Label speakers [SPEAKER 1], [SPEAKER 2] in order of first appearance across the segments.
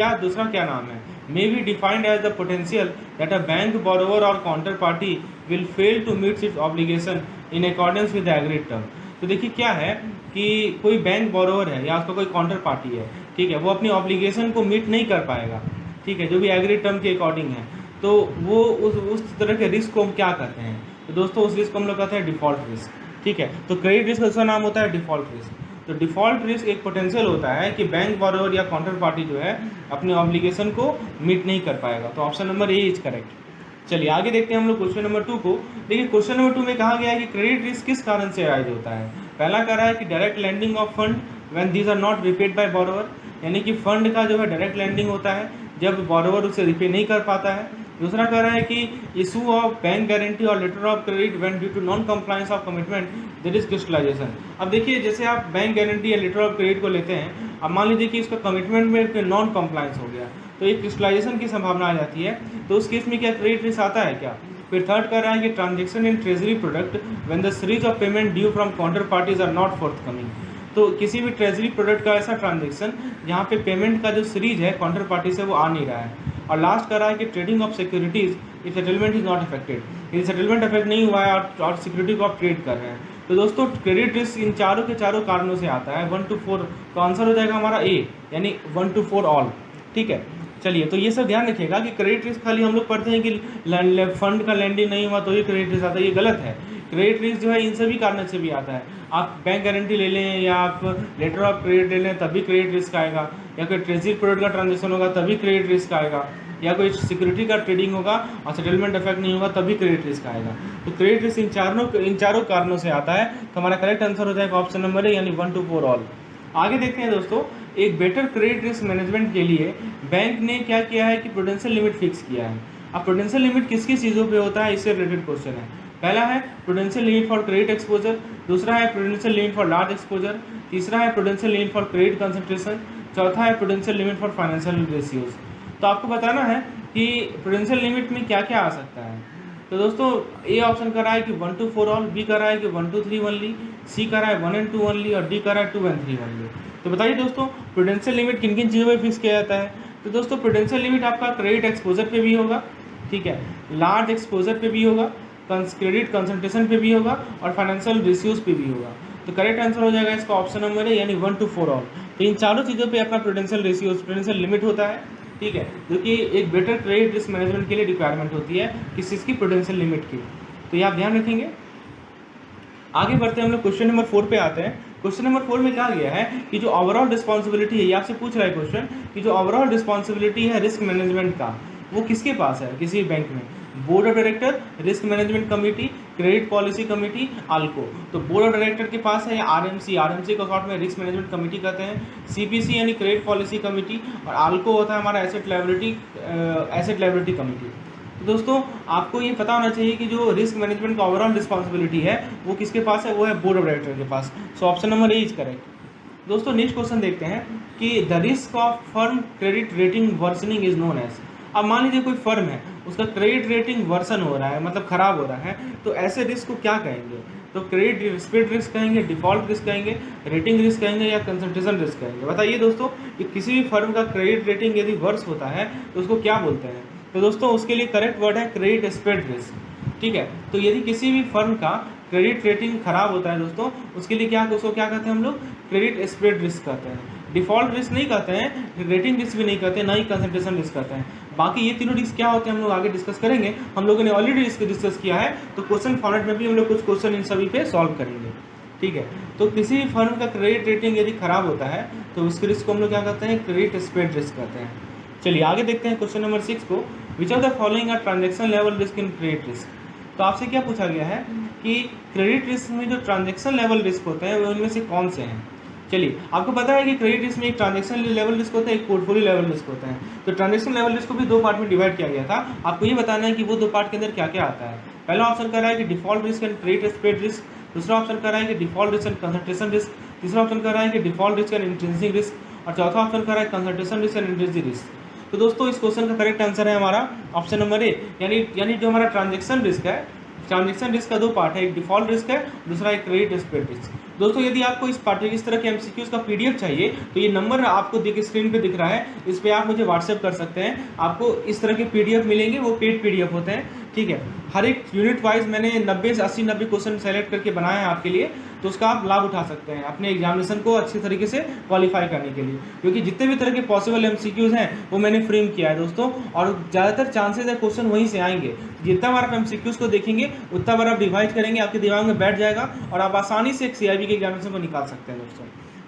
[SPEAKER 1] क्या दूसरा क्या नाम है, may be defined as the potential that a bank borrower और counterparty will fail to meet its obligation in accordance with agreed term. तो देखिए क्या है कि कोई बैंक बोरोवर है या उसका कोई काउंटर पार्टी है, ठीक है, वो अपनी ऑब्लिगेशन को मीट नहीं कर पाएगा, ठीक है, जो भी एग्रीड टर्म के अकॉर्डिंग है, तो वो उस तरह के रिस्क को हम क्या कहते हैं, तो दोस्तों उस रिस्क को हम लोग कहते हैं डिफ़ॉल्ट रिस्क, ठीक है। तो क्रेडिट रिस्क का दूसरा नाम होता है डिफ़ॉल्ट रिस्क। तो डिफ़ॉल्ट रिस्क एक पोटेंशियल होता है कि बैंक बोरोवर या काउंटर पार्टी जो है अपनी ऑब्लिगेशन को मीट नहीं कर पाएगा। तो option number A is correct. चलिए आगे देखते हैं हम लोग क्वेश्चन नंबर 2 को। देखिए क्वेश्चन नंबर 2 में कहा गया है कि क्रेडिट रिस्क किस कारण से अराइज होता है। पहला कह रहा है कि direct lending of fund when these are not repaid by borrower, यानी कि फंड का जो है डायरेक्ट लैंडिंग होता है जब बोरोवर उसे रिपे नहीं कर पाता है। दूसरा कह रहा है कि इशू ऑफ बैंक गारंटी और letter of credit when due to non compliance of commitment there is crystallisation. अब देखिए जैसे आप बैंक गारंटी या लेटर ऑफ क्रेडिट को लेते हैं, अब मान लीजिए कि उसका कमिटमेंट में नॉन कंप्लायंस हो गया तो एक क्रिस्टलाइजेशन की संभावना आ जाती है, तो उस केस में क्या क्रेडिट रिस्क आता है क्या। फिर थर्ड कह रहा है कि transaction in treasury product when the series of payment due from counterparties are not forthcoming. तो किसी भी ट्रेजरी प्रोडक्ट का ऐसा ट्रांजेक्शन जहाँ पे पेमेंट का जो सीरीज है काउंटर पार्टी से वो आ नहीं रहा है। और लास्ट कर रहा है कि trading of securities if settlement is not affected, यदि सेटलमेंट इफेक्ट नहीं हुआ है और सिक्योरिटी को आप ट्रेड कर रहे हैं। तो दोस्तों क्रेडिट रिस्क इन चारों के चारों कारणों से आता है 1 to 4, तो आंसर हो जाएगा हमारा ए, यानी 1 to 4 ऑल, ठीक है। चलिए तो ये सब ध्यान रखिएगा कि क्रेडिट रिस्क खाली हम लोग पढ़ते हैं कि फंड का लैंडिंग नहीं हुआ तो ये क्रेडिट रिस्क आता है, ये गलत है। क्रेडिट रिस्क जो है इन सभी कारणों से भी आता है। आप बैंक गारंटी ले लें या आप लेटर ऑफ क्रेडिट ले लें तभी क्रेडिट रिस्क आएगा, या कोई ट्रेजरी प्रोडक्ट का ट्रांजेक्शन होगा तभी क्रेडिट रिस्क आएगा, या कोई सिक्योरिटी का ट्रेडिंग होगा और सेटलमेंट इफेक्ट नहीं होगा तभी क्रेडिट रिस्क आएगा। तो क्रेडिट रिस्क इन चारों कारणों से आता है। तो हमारा करेक्ट आंसर हो जाएगा ऑप्शन नंबर ए, यानी 1 to 4 ऑल। आगे देखते हैं दोस्तों, एक बेटर क्रेडिट रिस्क मैनेजमेंट के लिए बैंक ने क्या किया है कि प्रूडेंशियल लिमिट फिक्स किया है। अब प्रूडेंशियल लिमिट किस किस चीज़ों पे होता है, इससे रिलेटेड क्वेश्चन है। पहला है prudential limit for credit exposure, दूसरा है prudential limit for large exposure, तीसरा है prudential limit for credit concentration, चौथा है prudential limit for financial ratios. तो आपको बताना है कि प्रूडेंशियल लिमिट में क्या क्या आ सकता है। तो दोस्तों ए ऑप्शन कर रहा है कि 1 to 4 ऑल, बी कर रहा है कि 1 to 3 ओनली, सी कर रहा है 1 and 2 ओनली, और डी कर रहा है 2 and 3 ओनली। तो बताइए दोस्तों प्रूडेंशियल लिमिट किन किन चीज़ों पर फिक्स किया जाता है। तो दोस्तों प्रूडेंशियल लिमिट आपका क्रेडिट एक्सपोजर पे भी होगा, ठीक है, लार्ज एक्सपोजर पे भी होगा, क्रेडिट कंसंट्रेशन पे भी होगा, और फाइनेंशियल रेशियोज पे भी होगा। तो करेक्ट आंसर हो जाएगा इसका ऑप्शन नंबर है, यानी 1 to 4 ऑल। तो इन चारों चीज़ों पे अपना प्रूडेंशियल रेशियोज, प्रूडेंशियल लिमिट होता है, ठीक है, जो कि एक बेटर क्रेडिट रिस्क मैनेजमेंट के लिए रिक्वायरमेंट होती है किस चीज़ की, प्रूडेंशियल लिमिट की। तो ये आप ध्यान रखेंगे। आगे बढ़ते हैं हम लोग क्वेश्चन नंबर 4 पे आते हैं। क्वेश्चन नंबर 4 में कहा गया है कि जो ओवरऑल रिस्पॉन्सिबिलिटी है, ये आपसे पूछ रहा है क्वेश्चन कि जो ओवरऑल रिस्पॉन्सिबिलिटी है रिस्क मैनेजमेंट का वो किसके पास है किसी बैंक में। Board of director, risk management committee, credit policy committee, ALCO. तो बोर्ड ऑफ डायरेक्टर के पास है या आरएमसी, आरएमसी को शॉर्ट में रिस्क मैनेजमेंट कमेटी कहते हैं, सीपीसी यानी क्रेडिट पॉलिसी कमेटी, और आल्को होता है हमारा एसेट लायबिलिटी कमेटी। तो दोस्तों आपको ये पता होना चाहिए कि जो रिस्क मैनेजमेंट का ओवरऑल रिस्पॉन्सिबिलिटी है वो किसके पास है, वो है बोर्ड ऑफ डायरेक्टर के पास। So option number A is correct. दोस्तों नेक्स्ट क्वेश्चन देखते हैं कि the risk of firm credit rating worsening is known as. अब मान लीजिए कोई फर्म है उसका क्रेडिट रेटिंग वर्सन हो रहा है, मतलब खराब हो रहा है, तो ऐसे रिस्क को क्या कहेंगे। तो क्रेडिट स्प्रेड रिस्क कहेंगे, डिफॉल्ट रिस्क कहेंगे, रेटिंग रिस्क कहेंगे, या कंसंट्रेशन रिस्क कहेंगे। बताइए दोस्तों कि किसी भी फर्म का क्रेडिट रेटिंग यदि वर्स होता है तो उसको क्या बोलते हैं। तो दोस्तों उसके लिए करेक्ट वर्ड है क्रेडिट स्प्रेड रिस्क, ठीक है। तो यदि किसी भी फर्म का क्रेडिट रेटिंग खराब होता है दोस्तों, उसके लिए उसको क्या कहते हैं हम लोग, क्रेडिट स्प्रेड रिस्क कहते हैं। डिफॉल्ट रिस्क नहीं कहते हैं, रेटिंग रिस्क भी नहीं कहते, ना ही कंसंट्रेशन रिस्क कहते हैं। बाकी ये तीनों रिस्क क्या होते हैं हम लोग आगे डिस्कस करेंगे। हम लोगों ने ऑलरेडी रिस्क डिस्कस किया है, तो क्वेश्चन फॉर्मेट में भी हम लोग कुछ क्वेश्चन इन सभी पे सॉल्व करेंगे, ठीक है। तो किसी भी फर्म का क्रेडिट रेटिंग यदि खराब होता है तो उसके रिस्क को हम लोग क्या कहते हैं, क्रेडिट स्प्रेड रिस्क कहते हैं। चलिए आगे देखते हैं क्वेश्चन नंबर 6 को। Which of the following are transaction level risk in credit risk. तो आपसे क्या पूछा गया है कि क्रेडिट रिस्क में जो ट्रांजेक्शन लेवल रिस्क होते हैं वो उनमें से कौन से हैं। चलिए आपको पता है कि क्रेडिट रिस्क में एक ट्रांजेक्शन लेवल रिस्क होता है, एक पोर्टफोलियो लेवल रिस्क होता है। तो ट्रांजेक्शन लेवल रिस्क को भी 2 पार्ट में डिवाइड किया गया था। आपको ये बताना है कि वो 2 पार्ट के अंदर क्या क्या आता है। पहला ऑप्शन कर रहा है कि default risk and credit spread risk, दूसरा ऑप्शन कर रहा है कि default risk and concentration risk, तीसरा ऑप्शन कर रहा है कि default risk and intrinsic risk, और चौथा ऑप्शन कर रहा है concentration risk and intrinsic risk. तो दोस्तों इस क्वेश्चन का करेक्ट आंसर है हमारा ऑप्शन नंबर ए, यानी जो हमारा ट्रांजेक्शन रिस्क है, ट्रांजेक्शन रिस्क का 2 पार्ट है, एक डिफॉल्ट रिस्क है, दूसरा एक क्रेडिट स्प्रेड रिस्क। दोस्तों यदि आपको इस तरह के एमसीक्यूज का पीडीएफ चाहिए तो ये नंबर आपको देखिए स्क्रीन पे दिख रहा है, इस पर आप मुझे व्हाट्सएप कर सकते हैं। आपको इस तरह के पीडीएफ मिलेंगे, वो पेड पीडीएफ होते हैं, ठीक है। हर एक यूनिट वाइज मैंने 90 से 80-90 क्वेश्चन सेलेक्ट करके बनाए हैं आपके लिए, तो उसका आप लाभ उठा सकते हैं अपने एग्जामिनेशन को अच्छी तरीके से क्वालिफाई करने के लिए, क्योंकि जितने भी तरह के पॉसिबल एमसीक्यूज हैं वो मैंने फ्रेम किया है दोस्तों, और ज़्यादातर चांसेस है क्वेश्चन वहीं से आएंगे। जितना बार आप एमसीक्यूज को देखेंगे उतना बार आप रिवाइज करेंगे, आपके दिमाग में बैठ जाएगा और आप आसानी से एक सीआईबी के एग्जामिनेशन को निकाल सकते हैं दोस्तों।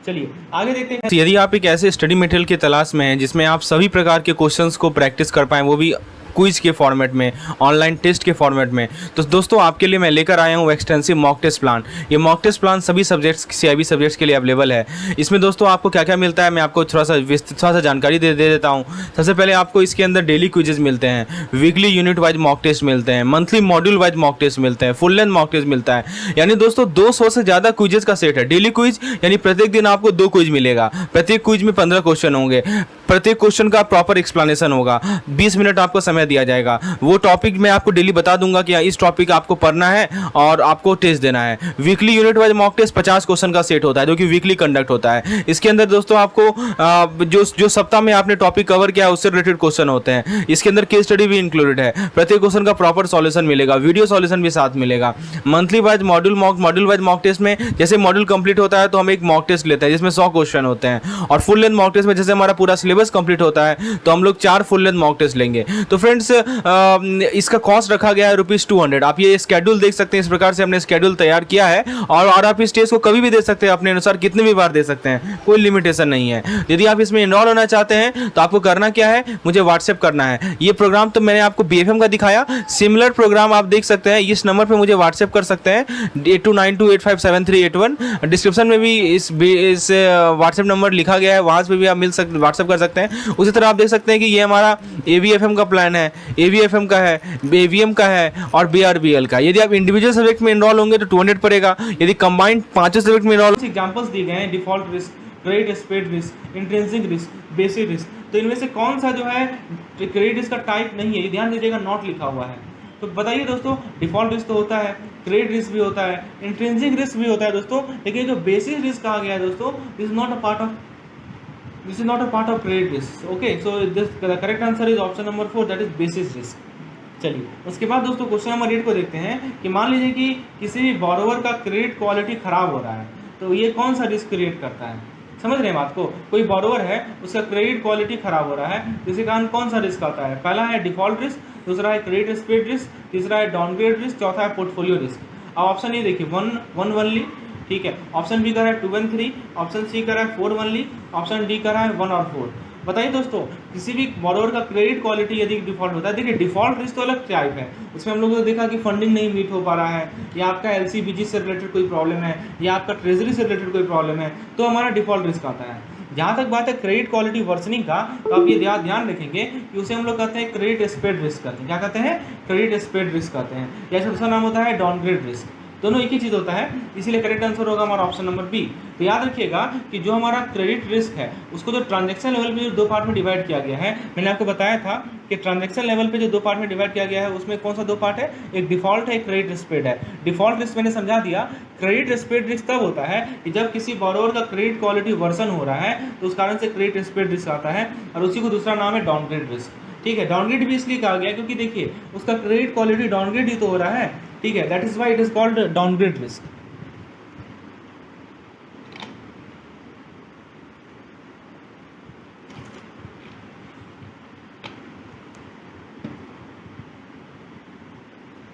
[SPEAKER 1] चलिए आगे देखते हैं।
[SPEAKER 2] यदि आप एक ऐसे स्टडी मटेरियल की तलाश में हैं जिसमें आप सभी प्रकार के क्वेश्चंस को प्रैक्टिस कर पाएँ, वो भी क्विज के फॉर्मेट में, ऑनलाइन टेस्ट के फॉर्मेट में, तो दोस्तों आपके लिए मैं लेकर आया हूँ एक्सटेंसिव मॉक टेस्ट प्लान। ये मॉक टेस्ट प्लान सभी सब्जेक्ट्स सीआईबी सब्जेक्ट्स के लिए अवेलेबल है। इसमें दोस्तों आपको क्या क्या मिलता है मैं आपको थोड़ा सा जानकारी दे देता हूँ। सबसे पहले आपको इसके अंदर डेली क्विजेज मिलते हैं, weekly unit wise mock test मिलते हैं, monthly module wise mock test मिलते हैं, फुल लेंथ मॉक टेस्ट मिलता है। यानी दोस्तों 200 से ज़्यादा क्विजेज का सेट है। डेली क्विज यानी प्रत्येक दिन आपको 2 क्विज मिलेगा, प्रत्येक क्विज में 15 क्वेश्चन होंगे, प्रत्येक क्वेश्चन का प्रॉपर एक्सप्लेनेशन होगा, 20 मिनट आपको समय दिया जाएगा। वो टॉपिक मैं आपको डेली बता दूंगा कि इस टॉपिक आपको पढ़ना है और आपको टेस्ट देना है। Weekly unit wise mock test 50 question का सेट होता है जो कि वीकली कंडक्ट होता है। इसके अंदर दोस्तों आपको जो सप्ताह में आपने टॉपिक कवर किया है उससे रिलेटेड क्वेश्चन होते हैं। इसके अंदर केस स्टडी भी इंक्लूडेड है, प्रत्येक क्वेश्चन का प्रॉपर सॉल्यूशन मिलेगा, वीडियो सॉल्यूशन भी साथ मिलेगा। Monthly wise module wise mock test में जैसे मॉड्यूल कंप्लीट होता है तो हम एक मॉक टेस्ट लेते हैं जिसमें 100 क्वेश्चन होते हैं, और फुल लेंथ मॉक टेस्ट में जैसे हमारा पूरा सिलेबस कंप्लीट होता है तो हम लोग 4 फुल लेंथ मॉक टेस्ट लेंगे। तो फ्रेंड्स इसका कॉस्ट रखा गया है ₹200। आप ये स्केड्यूल देख सकते हैं, इस प्रकार से हमने स्केड्यूल तैयार किया है, और आप इस टेस्ट को कभी भी दे सकते हैं, अपने अनुसार कितने भी बार दे सकते हैं, कोई लिमिटेशन नहीं है। यदि आप इसमें इनरोल होना चाहते हैं तो आपको करना क्या है, मुझे व्हाट्सएप करना है। ये प्रोग्राम तो मैंने आपको बीएफएम का दिखाया, सिमिलर प्रोग्राम आप देख सकते हैं, इस नंबर पर मुझे व्हाट्सएप कर सकते हैं 8292857381। डिस्क्रिप्शन में भी इस व्हाट्सएप नंबर लिखा गया है, वहाँ से भी आप व्हाट्सएप कर सकते हैं। उसी तरह आप देख सकते हैं कि ये हमारा एवीएफएम का प्लान है, एवीएफएम का है, एवीएम का है और बीआरबीएल का। यदि आप इंडिविजुअल सब्जेक्ट में इनरोल होंगे तो 200 पड़ेगा, यदि कंबाइंड 5 सब्जेक्ट में इनरोल।
[SPEAKER 1] एग्जांपल्स दिए गए हैं, default risk, credit spread risk, intrinsic risk, basic risk. तो इनमें से कौन सा जो है क्रेडिट रिस्क का टाइप नहीं है, ये ध्यान दीजिएगा, नॉट लिखा हुआ है। तो बताइए दोस्तों, डिफॉल्ट रिस्क तो होता है, क्रेडिट रिस्क भी होता है, इंट्रिंसिक रिस्क भी होता है दोस्तों, लेकिन जो बेसिक रिस्क कहा गया है दोस्तों, this is not a part of credit risk. Okay, so this the correct answer is option number 4, that is basis risk. चलिए उसके बाद दोस्तों क्वेश्चन नंबर 8 को देखते हैं कि मान लीजिए कि किसी भी बोरोवर का क्रेडिट क्वालिटी खराब हो रहा है, तो ये कौन सा रिस्क क्रिएट करता है। समझ रहे हैं बात को, कोई बोरोवर है उसका क्रेडिट क्वालिटी खराब हो रहा है, जिसके कारण कौन सा रिस्क आता है। पहला है डिफॉल्ट रिस्क, दूसरा है क्रेडिट स्प्रेड रिस्क, तीसरा है डाउनग्रेड रिस्क, चौथा है पोर्टफोलियो रिस्क। अब ऑप्शन ये देखिए 1 ओनली, ठीक है। ऑप्शन बी कर रहा है 2 and 3, ऑप्शन सी कर रहा है 4 ओनली, ऑप्शन डी कर रहा है 1 और 4। बताइए दोस्तों, किसी भी बोरोवर का क्रेडिट क्वालिटी यदि डिफॉल्ट होता है, देखिए डिफॉल्ट रिस्क तो अलग टाइप है, उसमें हम लोगों ने देखा कि फंडिंग नहीं मीट हो पा रहा है, या आपका एलसीबीजी से रिलेटेड कोई प्रॉब्लम है, या आपका ट्रेजरी से रिलेटेड कोई प्रॉब्लम है, तो हमारा डिफॉल्ट रिस्क आता है। जहाँ तक बात है क्रेडिट क्वालिटी वर्सनिंग का, तो आप ये ध्यान रखेंगे कि उसे हम लोग कहते हैं क्रेडिट स्प्रेड रिस्क कहते हैं। क्या कहते हैं? क्रेडिट स्प्रेड रिस्क कहते हैं, या उसका नाम होता है डाउनग्रेड रिस्क। दोनों एक ही चीज़ होता है, इसीलिए करेक्ट आंसर होगा हमारा ऑप्शन नंबर बी। तो याद रखिएगा कि जो हमारा क्रेडिट रिस्क है उसको जो ट्रांजैक्शन लेवल पे जो 2 पार्ट में डिवाइड किया गया है, मैंने आपको बताया था कि ट्रांजैक्शन लेवल पे जो 2 पार्ट में डिवाइड किया गया है उसमें कौन सा 2 पार्ट है, एक डिफॉल्ट है, एक क्रेडिट स्प्रेड है। डिफॉल्ट रिस्क मैंने समझा दिया, क्रेडिट स्प्रेड रिस्क तब होता है कि जब किसी बोरोवर का क्रेडिट क्वालिटी वर्सन हो रहा है तो उस कारण से क्रेडिट स्प्रेड रिस्क आता है, और उसी को दूसरा नाम है डाउनग्रेड रिस्क। ठीक है, डाउनग्रेड भी इसलिए कहा गया क्योंकि देखिए उसका क्रेडिट क्वालिटी डाउनग्रेड ही तो हो रहा है, ठीक है, that is why it is called downgrade risk.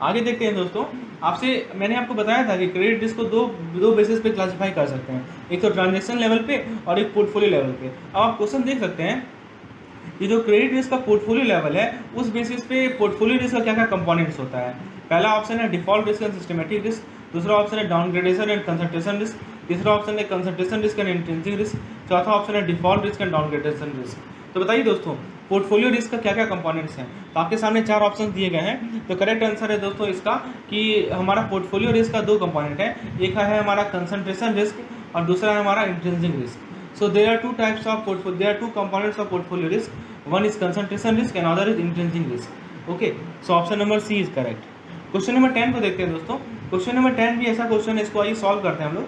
[SPEAKER 1] आगे देखते हैं दोस्तों, मैंने आपको बताया था कि क्रेडिट रिस्क को दो बेसिस पे क्लासिफाई कर सकते हैं, एक तो ट्रांजैक्शन लेवल पे और एक पोर्टफोलियो लेवल पे। अब आप क्वेश्चन देख सकते हैं कि जो क्रेडिट रिस्क का पोर्टफोलियो लेवल है उस बेसिस पे पोर्टफोलियो रिस्क का क्या क्या कंपोनेंट्स होता है। पहला ऑप्शन है default risk and systematic risk, दूसरा ऑप्शन है डाउनग्रेडेशन एंड कंसंट्रेशन रिस्क, तीसरा ऑप्शन है concentration risk and intrinsic risk, चौथा ऑप्शन है डिफॉल्ट रिस्क एंड डाउनग्रेडेशन रिस्क। तो बताइए दोस्तों पोर्टफोलियो रिस्क का क्या क्या कंपोनेंट्स हैं। तो आपके सामने 4 ऑप्शन दिए गए हैं। तो करेक्ट आंसर है दोस्तों इसका कि हमारा पोर्टफोलियो रिस्क का 2 कंपोनेंट है, एक है हमारा कंसंट्रेशन रिस्क और दूसरा है हमारा intrinsic risk. So there are 2 types of portfolio, there are 2 components of portfolio risk, one is concentration risk and other is intrinsic risk. Okay, so option number C is correct. Question number 10 को देखते हैं दोस्तों। Question number 10 भी ऐसा question है, इसको आइए solve करते हैं हम लोग।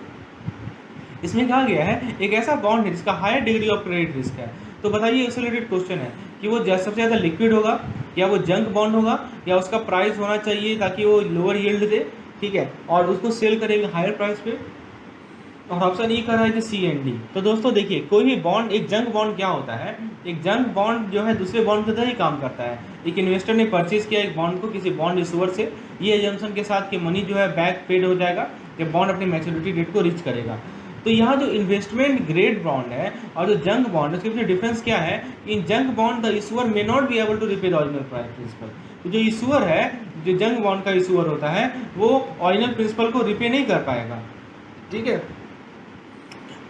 [SPEAKER 1] इसमें कहा गया है एक ऐसा बॉन्ड है जिसका higher degree of credit risk है। तो बताइए इससे रिलेटेड क्वेश्चन है कि वो सबसे ज़्यादा लिक्विड होगा, या वो जंक बॉन्ड होगा, या उसका प्राइस होना चाहिए ताकि वो लोअर यील्ड दे, ठीक है, और उसको सेल करेंगे हायर प्राइस पे। और ऑप्शन ई कर रहा है कि CND। तो दोस्तों देखिए, कोई भी बॉन्ड, एक जंक बॉन्ड क्या होता है, एक जंक बॉन्ड जो है दूसरे बॉन्ड की तरह ही काम करता है। एक इन्वेस्टर ने परचेज किया एक बॉन्ड को किसी बॉन्ड इशूअर से, ये एजम्पशन के साथ कि मनी जो है बैक पेड हो जाएगा जब बॉन्ड अपनी मैच्योरिटी डेट को रीच करेगा। तो यहाँ जो इन्वेस्टमेंट ग्रेड बॉन्ड है और जो जंक बॉन्ड है, उसके बीच डिफरेंस क्या है, in junk bond the issuer may not be able to repay the original principal. तो जो इशूअर है, जो जंक बॉन्ड का इशूअर होता है, वो ओरिजिनल प्रिंसिपल को रिपे नहीं कर पाएगा, ठीक है।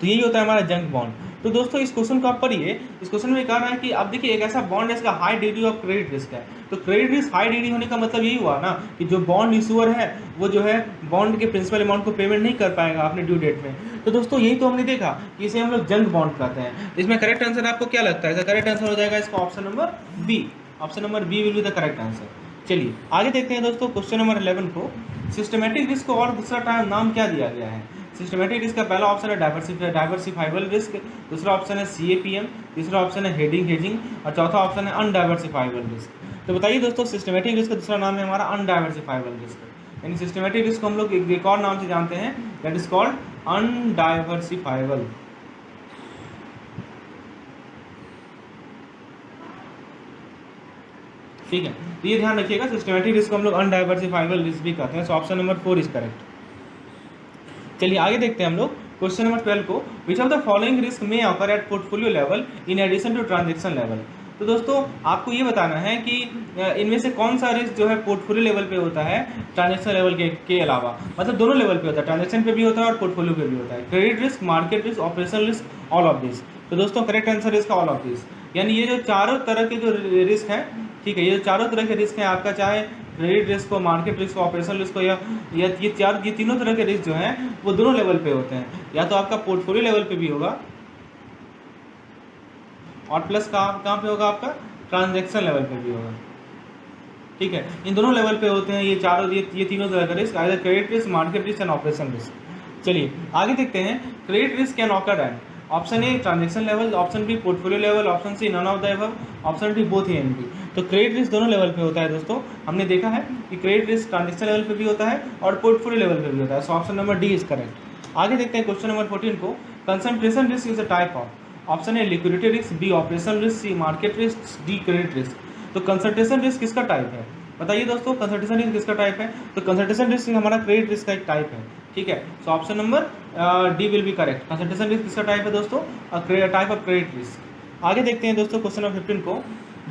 [SPEAKER 1] तो यही होता है हमारा जंक बॉन्ड। तो दोस्तों इस क्वेश्चन को आप पढ़िए। इस क्वेश्चन में कह रहा है कि आप देखिए एक ऐसा बॉन्ड है इसका high degree of credit risk है। तो क्रेडिट रिस्क हाई डिग्री होने का मतलब यही हुआ ना कि जो बॉन्ड इशूअर है वो जो है बॉन्ड के प्रिंसिपल अमाउंट को पेमेंट नहीं कर पाएगा अपने ड्यू डेट में। तो दोस्तों यही तो हमने देखा कि इसे हम लोग जंक बॉन्ड कहते हैं। इसमें करेक्ट आंसर आपको क्या लगता है? इसका करेक्ट आंसर हो जाएगा इसका option number B. Option number B will be the correct answer. चलिए आगे देखते हैं दोस्तों क्वेश्चन नंबर 11 को। सिस्टमेटिक रिस्क को और दूसरा नाम क्या दिया गया है? सिस्टमेटिक रिस्क का पहला ऑप्शन है डाइवर्सिफाइबल रिस्क, दूसरा ऑप्शन है CAPM, तीसरा ऑप्शन है हेजिंग और चौथा ऑप्शन है अनडाइवर्सिफाइबल रिस्क। तो बताइए दोस्तों, सिस्टमेटिक रिस्क का दूसरा नाम है हमारा अनडाइवर्सिफाइबल रिस्क। यानी सिस्टमेटिक रिस्क को हम लोग एक और नाम से जानते हैं, दैट इज कॉल्ड अनडाइवर्सिफाइबल। ठीक है, तो ये ध्यान रखिएगा, सिस्टमेटिक रिस्क को हम लोग अनडाइवर्सिफाइबल रिस्क भी कहते हैं। So option number 4 is correct. चलिए आगे देखते हैं हम लोग क्वेश्चन नंबर 12 को। Which of the following risk may occur at portfolio level in addition to transaction level. तो दोस्तों आपको ये बताना है कि इनमें से कौन सा रिस्क जो है पोर्टफोलियो लेवल पे होता है ट्रांजेक्शन लेवल के अलावा, मतलब दोनों लेवल पे होता है, ट्रांजेक्शन पे भी होता है और पोर्टफोलियो पे भी होता है। Credit risk, market risk, operational risk, all of this. तो दोस्तों करेक्ट आंसर इसका ऑल ऑफ दिस। यानी ये जो चारों तरह के जो रिस्क हैं, ठीक है, ये जो चारों तरह के रिस्क हैं आपका, चाहे क्रेडिट रिस्क हो, मार्केट रिस्क हो, ऑपरेशनल रिस्क हो, या ये तीनों तरह के रिस्क जो हैं वो दोनों लेवल पे होते हैं। या तो आपका पोर्टफोलियो लेवल पे भी होगा और प्लस कहाँ पे होगा, आपका ट्रांजैक्शन लेवल पे भी होगा, ठीक है। इन दोनों लेवल पे होते हैं ये तीनों तरह का risk, either credit risk, market risk and operation risk. चलिए आगे देखते हैं। Credit risk can occur at option A transaction level, option B portfolio level, option C none of the above, option D both A and B. तो credit risk दोनों level पे होता है दोस्तों। हमने देखा है कि क्रेडिट रिस्क ट्रांजैक्शन लेवल पे भी होता है और पोर्टफोलियो लेवल पे भी होता है। So option number D is correct. आगे देखते हैं क्वेश्चन नंबर 14 को। Concentration risk is a type of, option A liquidity risk, B operational risk, C market risk, D credit risk. तो कंसंट्रेशन रिस्क किसका टाइप है? बताइए दोस्तों, कंसंट्रेशन रिस्क किसका टाइप है? तो कंसंट्रेशन रिस्क हमारा क्रेडिट रिस्क का एक टाइप है, ठीक है। So option number D will be correct. Concentration risk किसका टाइप है दोस्तों? Type of credit risk. आगे देखते हैं दोस्तों क्वेश्चन नंबर 15 को।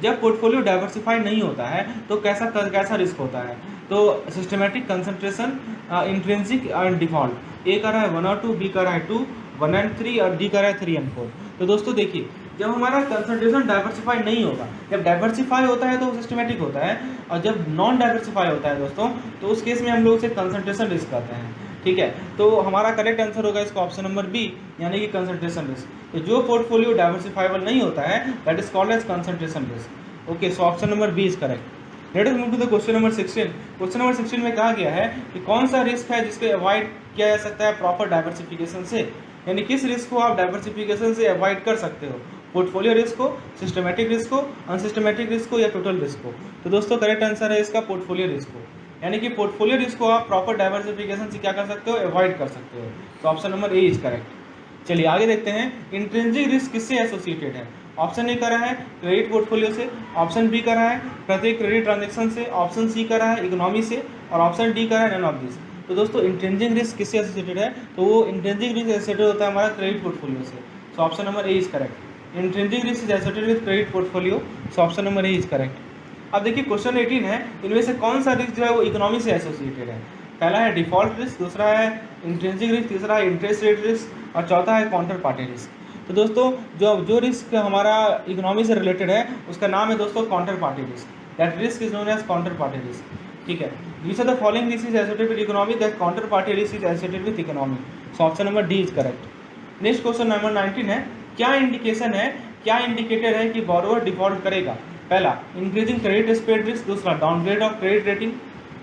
[SPEAKER 1] जब पोर्टफोलियो डाइवर्सिफाइड नहीं होता है तो कैसा रिस्क होता है? तो systematic, concentration, intrinsic and default. A का रहा है 1 और 2, बी का रहा है 2, 1 and 3 और डी का रहा है 3 and 4। तो दोस्तों देखिए, जब हमारा कंसंट्रेशन डाइवर्सिफाई नहीं होगा, जब डाइवर्सिफाई होता है तो वो सिस्टमेटिक होता है, और जब नॉन डाइवर्सिफाई होता है दोस्तों तो उस केस में हम लोग उसे कंसंट्रेशन रिस्क कहते हैं, ठीक है। तो हमारा करेक्ट आंसर होगा इसका ऑप्शन नंबर बी, यानी कि कंसंट्रेशन रिस्क। तो जो पोर्टफोलियो डाइवर्सिफाइबल नहीं होता है that is called as concentration risk. Okay, so option number B is correct. Let us move to the question number 16। क्वेश्चन नंबर 16 में कहा गया है कि कौन सा रिस्क है जिसको अवॉइड किया जा सकता है प्रॉपर डाइवर्सिफिकेशन से, यानी किस रिस्क को आप डाइवर्सिफिकेशन से अवॉइड कर सकते हो? पोर्टफोलियो रिस्क को, सिस्टमेटिक रिस्क को, अनसिस्टमेटिक रिस्क को, या टोटल रिस्क को? तो दोस्तों करेक्ट आंसर है इसका पोर्टफोलियो रिस्क को, यानी कि पोर्टफोलियो रिस्क को आप प्रॉपर डाइवर्सिफिकेशन से क्या कर सकते हो? अवॉइड कर सकते हो। तो option number A is correct. चलिए आगे देखते हैं। इंट्रिंसिक रिस्क किससे एसोसिएटेड है? ऑप्शन ए कर रहा है क्रेडिट पोर्टफोलियो से, ऑप्शन बी कर रहा है प्रत्येक क्रेडिट ट्रांजेक्शन से, ऑप्शन सी कर रहा है इकोनॉमी से, और ऑप्शन डी कर रहा है नन ऑफ दिस। तो दोस्तों इंट्रिंसिक रिस्क किससे एसोसिएटेड है? तो वो इंट्रिंसिक रिस्क एसोसिएटेड होता है हमारा क्रेडिट पोर्टफोलियो से। सो option number A is correct. Intrinsic risk is associated with credit portfolio. So option number A is correct. अब देखिए क्वेश्चन 18 है, इनमें से कौन सा रिस्क जो है वो इकोनॉमी से एसोसिएटेड है? पहला है डिफॉल्ट रिस्क, दूसरा है इंट्रिंसिक रिस्क, तीसरा है इंटरेस्ट रेट रिस्क और चौथा है काउंटर पार्टी रिस्क। तो दोस्तों जो रिस्क हमारा इकोनॉमी से रिलेटेड है उसका नाम है दोस्तों counter party risk. That risk is known as counter party risk, ठीक है। Which of the following risk is associated with economy? That counter party risk is associated with economy. So option number D is correct. Next question number 19 है, क्या indication है, क्या indicator है कि borrower default करेगा? पहला इंक्रीजिंग क्रेडिट स्प्रेड रिस्क, दूसरा downgrade of credit rating.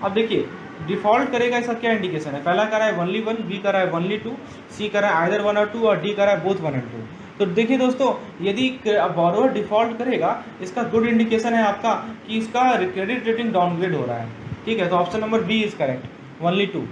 [SPEAKER 1] अब देखिए डिफॉल्ट करेगा इसका क्या इंडिकेशन है? पहला करा है ओनली वन, बी करा है ओनली टू, सी करा है आइदर वन और टू, और डी करा है बोथ वन एंड टू। तो देखिए दोस्तों, यदि बोरोवर डिफॉल्ट करेगा, इसका गुड इंडिकेशन है आपका कि इसका क्रेडिट रेटिंग डाउनग्रेड हो रहा है। ठीक है, तो option number B is correct, only two.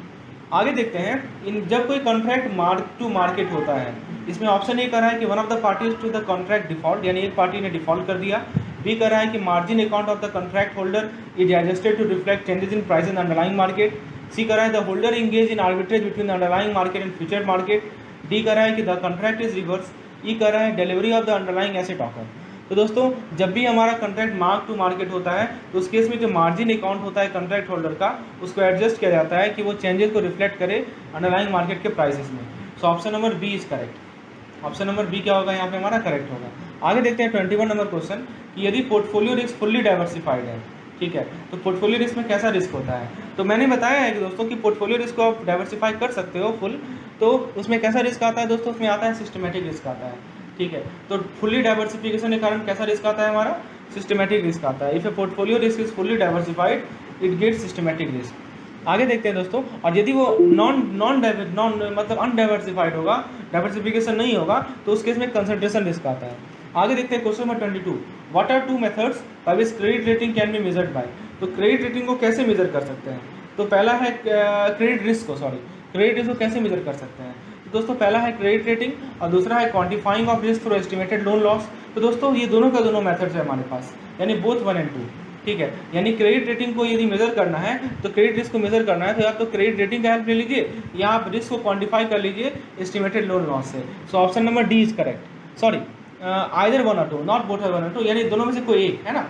[SPEAKER 1] आगे देखते हैं, इन जब कोई कॉन्ट्रैक्ट मार्क टू मार्केट होता है, इसमें ऑप्शन ए कर रहा है कि one of the parties to the contract default, यानी एक पार्टी ने डिफॉल्ट कर दिया। बी कर रहा है कि margin account of the contract holder is adjusted to reflect changes in price in underlying market. C कर रहा है the holder engage in arbitrage between the underlying market and future market. D कर रहा है कि the contract is reverse. E कर रहा है delivery of the underlying asset offer. तो दोस्तों, जब भी हमारा कॉन्ट्रैक्ट मार्क टू मार्केट होता है, तो उस केस में जो मार्जिन अकाउंट होता है कॉन्ट्रैक्ट होल्डर का, उसको एडजस्ट किया जाता है कि वो चेंजेस को रिफ्लेक्ट करे अंडरलाइंग मार्केट के प्राइसेस में। So option number B is correct. Option number B क्या होगा यहाँ पे हमारा? करेक्ट होगा। आगे देखते हैं 21 नंबर क्वेश्चन, कि यदि पोर्टफोलियो रिस्क फुल्ली डाइवर्सिफाइड है, ठीक है, तो पोर्टफोलियो रिस्क में कैसा रिस्क होता है? तो मैंने बताया है कि दोस्तों कि पोर्टफोलियो रिस्क को आप डाइवर्सिफाई कर सकते हो फुल, तो उसमें कैसा रिस्क आता है दोस्तों? उसमें आता है सिस्टमेटिक रिस्क आता है। ठीक है, तो फुल्ली डाइवर्सिफिकेशन के कारण कैसा रिस्क आता है हमारा? सिस्टमेटिक रिस्क आता है। If a portfolio risk is fully diversified, it gets systematic risk. आगे देखते हैं दोस्तों, और यदि वो नॉन मतलब अनडाइवर्सिफाइड होगा, डाइवर्सिफिकेशन नहीं होगा, तो उस केस में कंसंट्रेशन रिस्क आता है। आगे देखते हैं question number 22, what are two methods by which credit rating can be measured by? तो क्रेडिट रेटिंग को कैसे मेजर कर सकते हैं? तो पहला है क्रेडिट रिस्क को कैसे मेजर कर सकते हैं? तो दोस्तों, पहला है क्रेडिट रेटिंग और दूसरा है quantifying of risk through estimated loan loss. तो दोस्तों, ये दोनों का दोनों मेथड्स है हमारे पास, यानी बोथ 1 एंड 2। ठीक है, यानी क्रेडिट रेटिंग को यदि मेजर करना है, तो क्रेडिट रिस्क को मेजर करना है, तो या तो क्रेडिट रेटिंग का हेल्प ले लीजिए, या आप रिस्क को क्वांटिफाई कर लीजिए एस्टिमेटेड लोन लॉस से। सो option number D is correct. Sorry, either one और टू, नॉट बोथ वन और टू, यानी दोनों में से कोई एक है ना।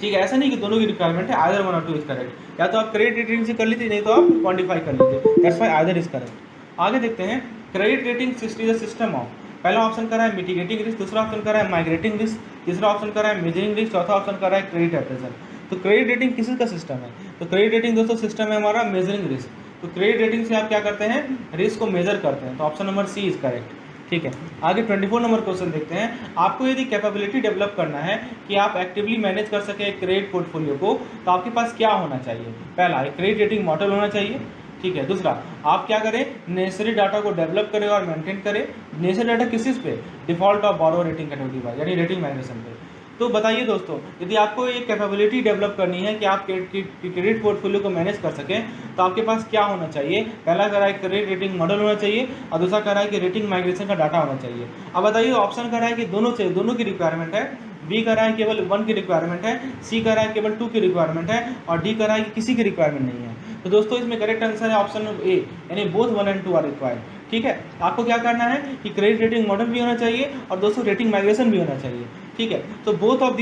[SPEAKER 1] ठीक है, ऐसा नहीं कि दोनों की रिक्वायरमेंट है, आइदर वन और टू इज करेक्ट। या तो आप क्रेडिट रेटिंग से कर लीजिए, नहीं तो आप क्वांटिफाई कर लीजिए, that's why either is correct. आगे देखते हैं, credit rating is a system of, पहला ऑप्शन कर रहा है मिटिगेटिंग रिस्क, दूसरा ऑप्शन कर रहा है माइग्रेटिंग रिस्क, तीसरा ऑप्शन कर रहा है मेजरिंग रिस्क, चौथा ऑप्शन कर रहा है क्रेडिट अप्रेजल। तो क्रेडिट रेटिंग किस का सिस्टम है? तो क्रेडिट रेटिंग दोस्तों सिस्टम है हमारा मेजरिंग रिस्क। तो क्रेडिट रेटिंग से आप क्या करते हैं? रिस्क को मेजर करते हैं। तो option number C is correct. ठीक है, आगे 24 नंबर क्वेश्चन देखते हैं। आपको यदि कैपेबिलिटी डेवलप करना है कि आप एक्टिवली मैनेज कर सके क्रेडिट पोर्टफोलियो को, तो आपके पास क्या होना चाहिए? पहला, एक क्रेडिट रेटिंग मॉडल होना चाहिए। ठीक है, दूसरा, आप क्या करें? नेसेसरी डाटा को डेवलप करें और मेंटेन करें। नेसेसरी डाटा किस पे? Default of borrower rating category wise, यानी रेटिंग माइग्रेशन पे। तो बताइए दोस्तों, यदि आपको एक कैपेबिलिटी डेवलप करनी है कि आप क्रेडिट पोर्टफोलियो को मैनेज कर सकें, तो आपके पास क्या होना चाहिए? पहला कह रहा है क्रेडिट रेटिंग मॉडल होना चाहिए, और दूसरा कह रहा है कि रेटिंग माइग्रेशन का डाटा होना चाहिए। अब बताइए, ऑप्शन कह रहा है कि दोनों चाहिए, दोनों की रिक्वायरमेंट है। बी कह रहा है केवल 1 की रिक्वायरमेंट है, सी कह रहा है केवल 2 की रिक्वायरमेंट है, और डी कह रहा है कि किसी की रिक्वायरमेंट नहीं है। तो दोस्तों, इसमें करेक्ट आंसर है ऑप्शन ए, यानी बोथ 1 एंड 2 आर रिक्वायर्ड। ठीक है, आपको क्या करना है कि क्रेडिट रेटिंग मॉडल भी होना चाहिए और दोस्तों रेटिंग माइग्रेशन भी होना चाहिए। ठीक है, तो both of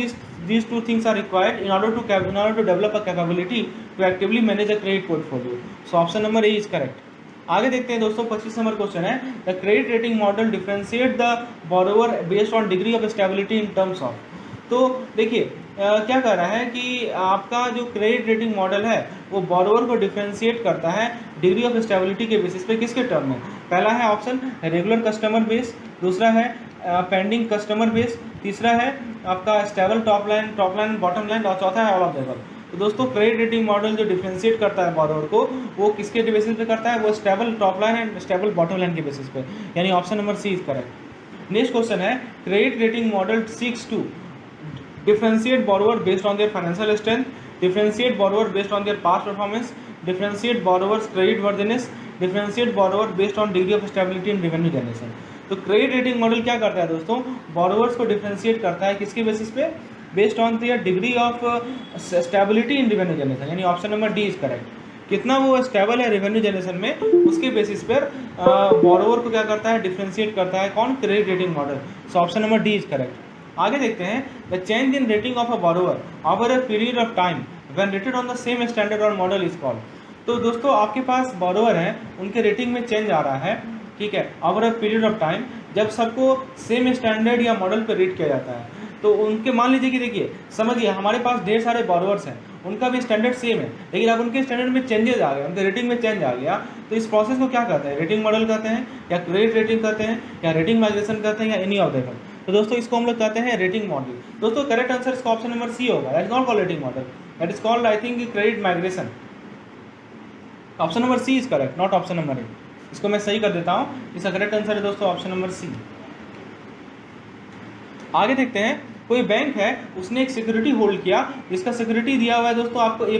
[SPEAKER 1] these two things are required in order to develop a capability to actively manage a credit portfolio. So option number A is correct. आगे देखते हैं दोस्तों, 25 नंबर क्वेश्चन है, the credit rating model differentiate the borrower based on degree of stability in terms of. तो देखिए क्या कह रहा है कि आपका जो क्रेडिट रेटिंग मॉडल है वो बोरोवर को डिफरेंशिएट करता है डिग्री ऑफ स्टेबिलिटी के बेसिस पे। किसके टर्म में? पहला है ऑप्शन रेगुलर कस्टमर बेस, दूसरा है पेंडिंग कस्टमर बेस, तीसरा है आपका stable top line bottom line, और चौथा है ऑल ऑफ द अबव। तो दोस्तों, क्रेडिट रेटिंग मॉडल जो डिफरेंशिएट करता है बोरोवर को, वो किसके बेसिस पे करता है? वो stable top line and stable bottom line के बेसिस पे, यानी option number C is correct. Next question है, credit rating model seeks to differentiate borrower based on their financial strength, differentiate borrower based on their past performance, differentiate borrower's credit worthiness, differentiate borrower based on degree of stability in revenue generation। तो credit rating model क्या करता है दोस्तों? Borrowers को differentiate करता है किसके basis पे? Based on their degree of stability in revenue generation, यानी option number D is correct. कितना वो स्टेबल है रेवेन्यू जनरेशन में, उसके बेसिस पर बोरोवर को क्या करता है? डिफरेंशिएट करता है। कौन? Credit rating model. So option number D is correct. आगे देखते हैं, the change in rating of a borrower over a period of time when rated on the same standard और मॉडल इज कॉल्ड। तो दोस्तों, आपके पास बोरोवर हैं, उनके rating में चेंज आ रहा है, ठीक है, over a period of time, जब सबको सेम स्टैंडर्ड या मॉडल पर रेट किया जाता है। तो उनके मान लीजिए कि देखिए, समझिए हमारे पास ढेर सारे बोरोवर्स हैं, उनका भी स्टैंडर्ड सेम है, लेकिन अब उनके स्टैंडर्ड में चेंजेस आ गए, उनके रेटिंग में चेंज आ गया, तो इस प्रोसेस को क्या कहते हैं? रेटिंग मॉडल कहते हैं, या क्रेडिट रेटिंग कहते हैं, या रेटिंग माइग्रेशन कहते हैं, या एनी ऑफ देम। तो दोस्तों, इसको हम लोग कहते हैं रेटिंग मॉडल। दोस्तों, करेक्ट आंसर इसका ऑप्शन नंबर सी होगा, that is not called rating model, that is called I think credit migration. Option number C is correct, not option number A. इसको मैं सही कर देता हूँ, इसका करेक्ट आंसर है दोस्तों ऑप्शन नंबर सी। आगे देखते हैं, कोई बैंक है उसने एक सिक्योरिटी होल्ड किया, जिसका सिक्योरिटी दिया हुआ है दोस्तों आपको A+,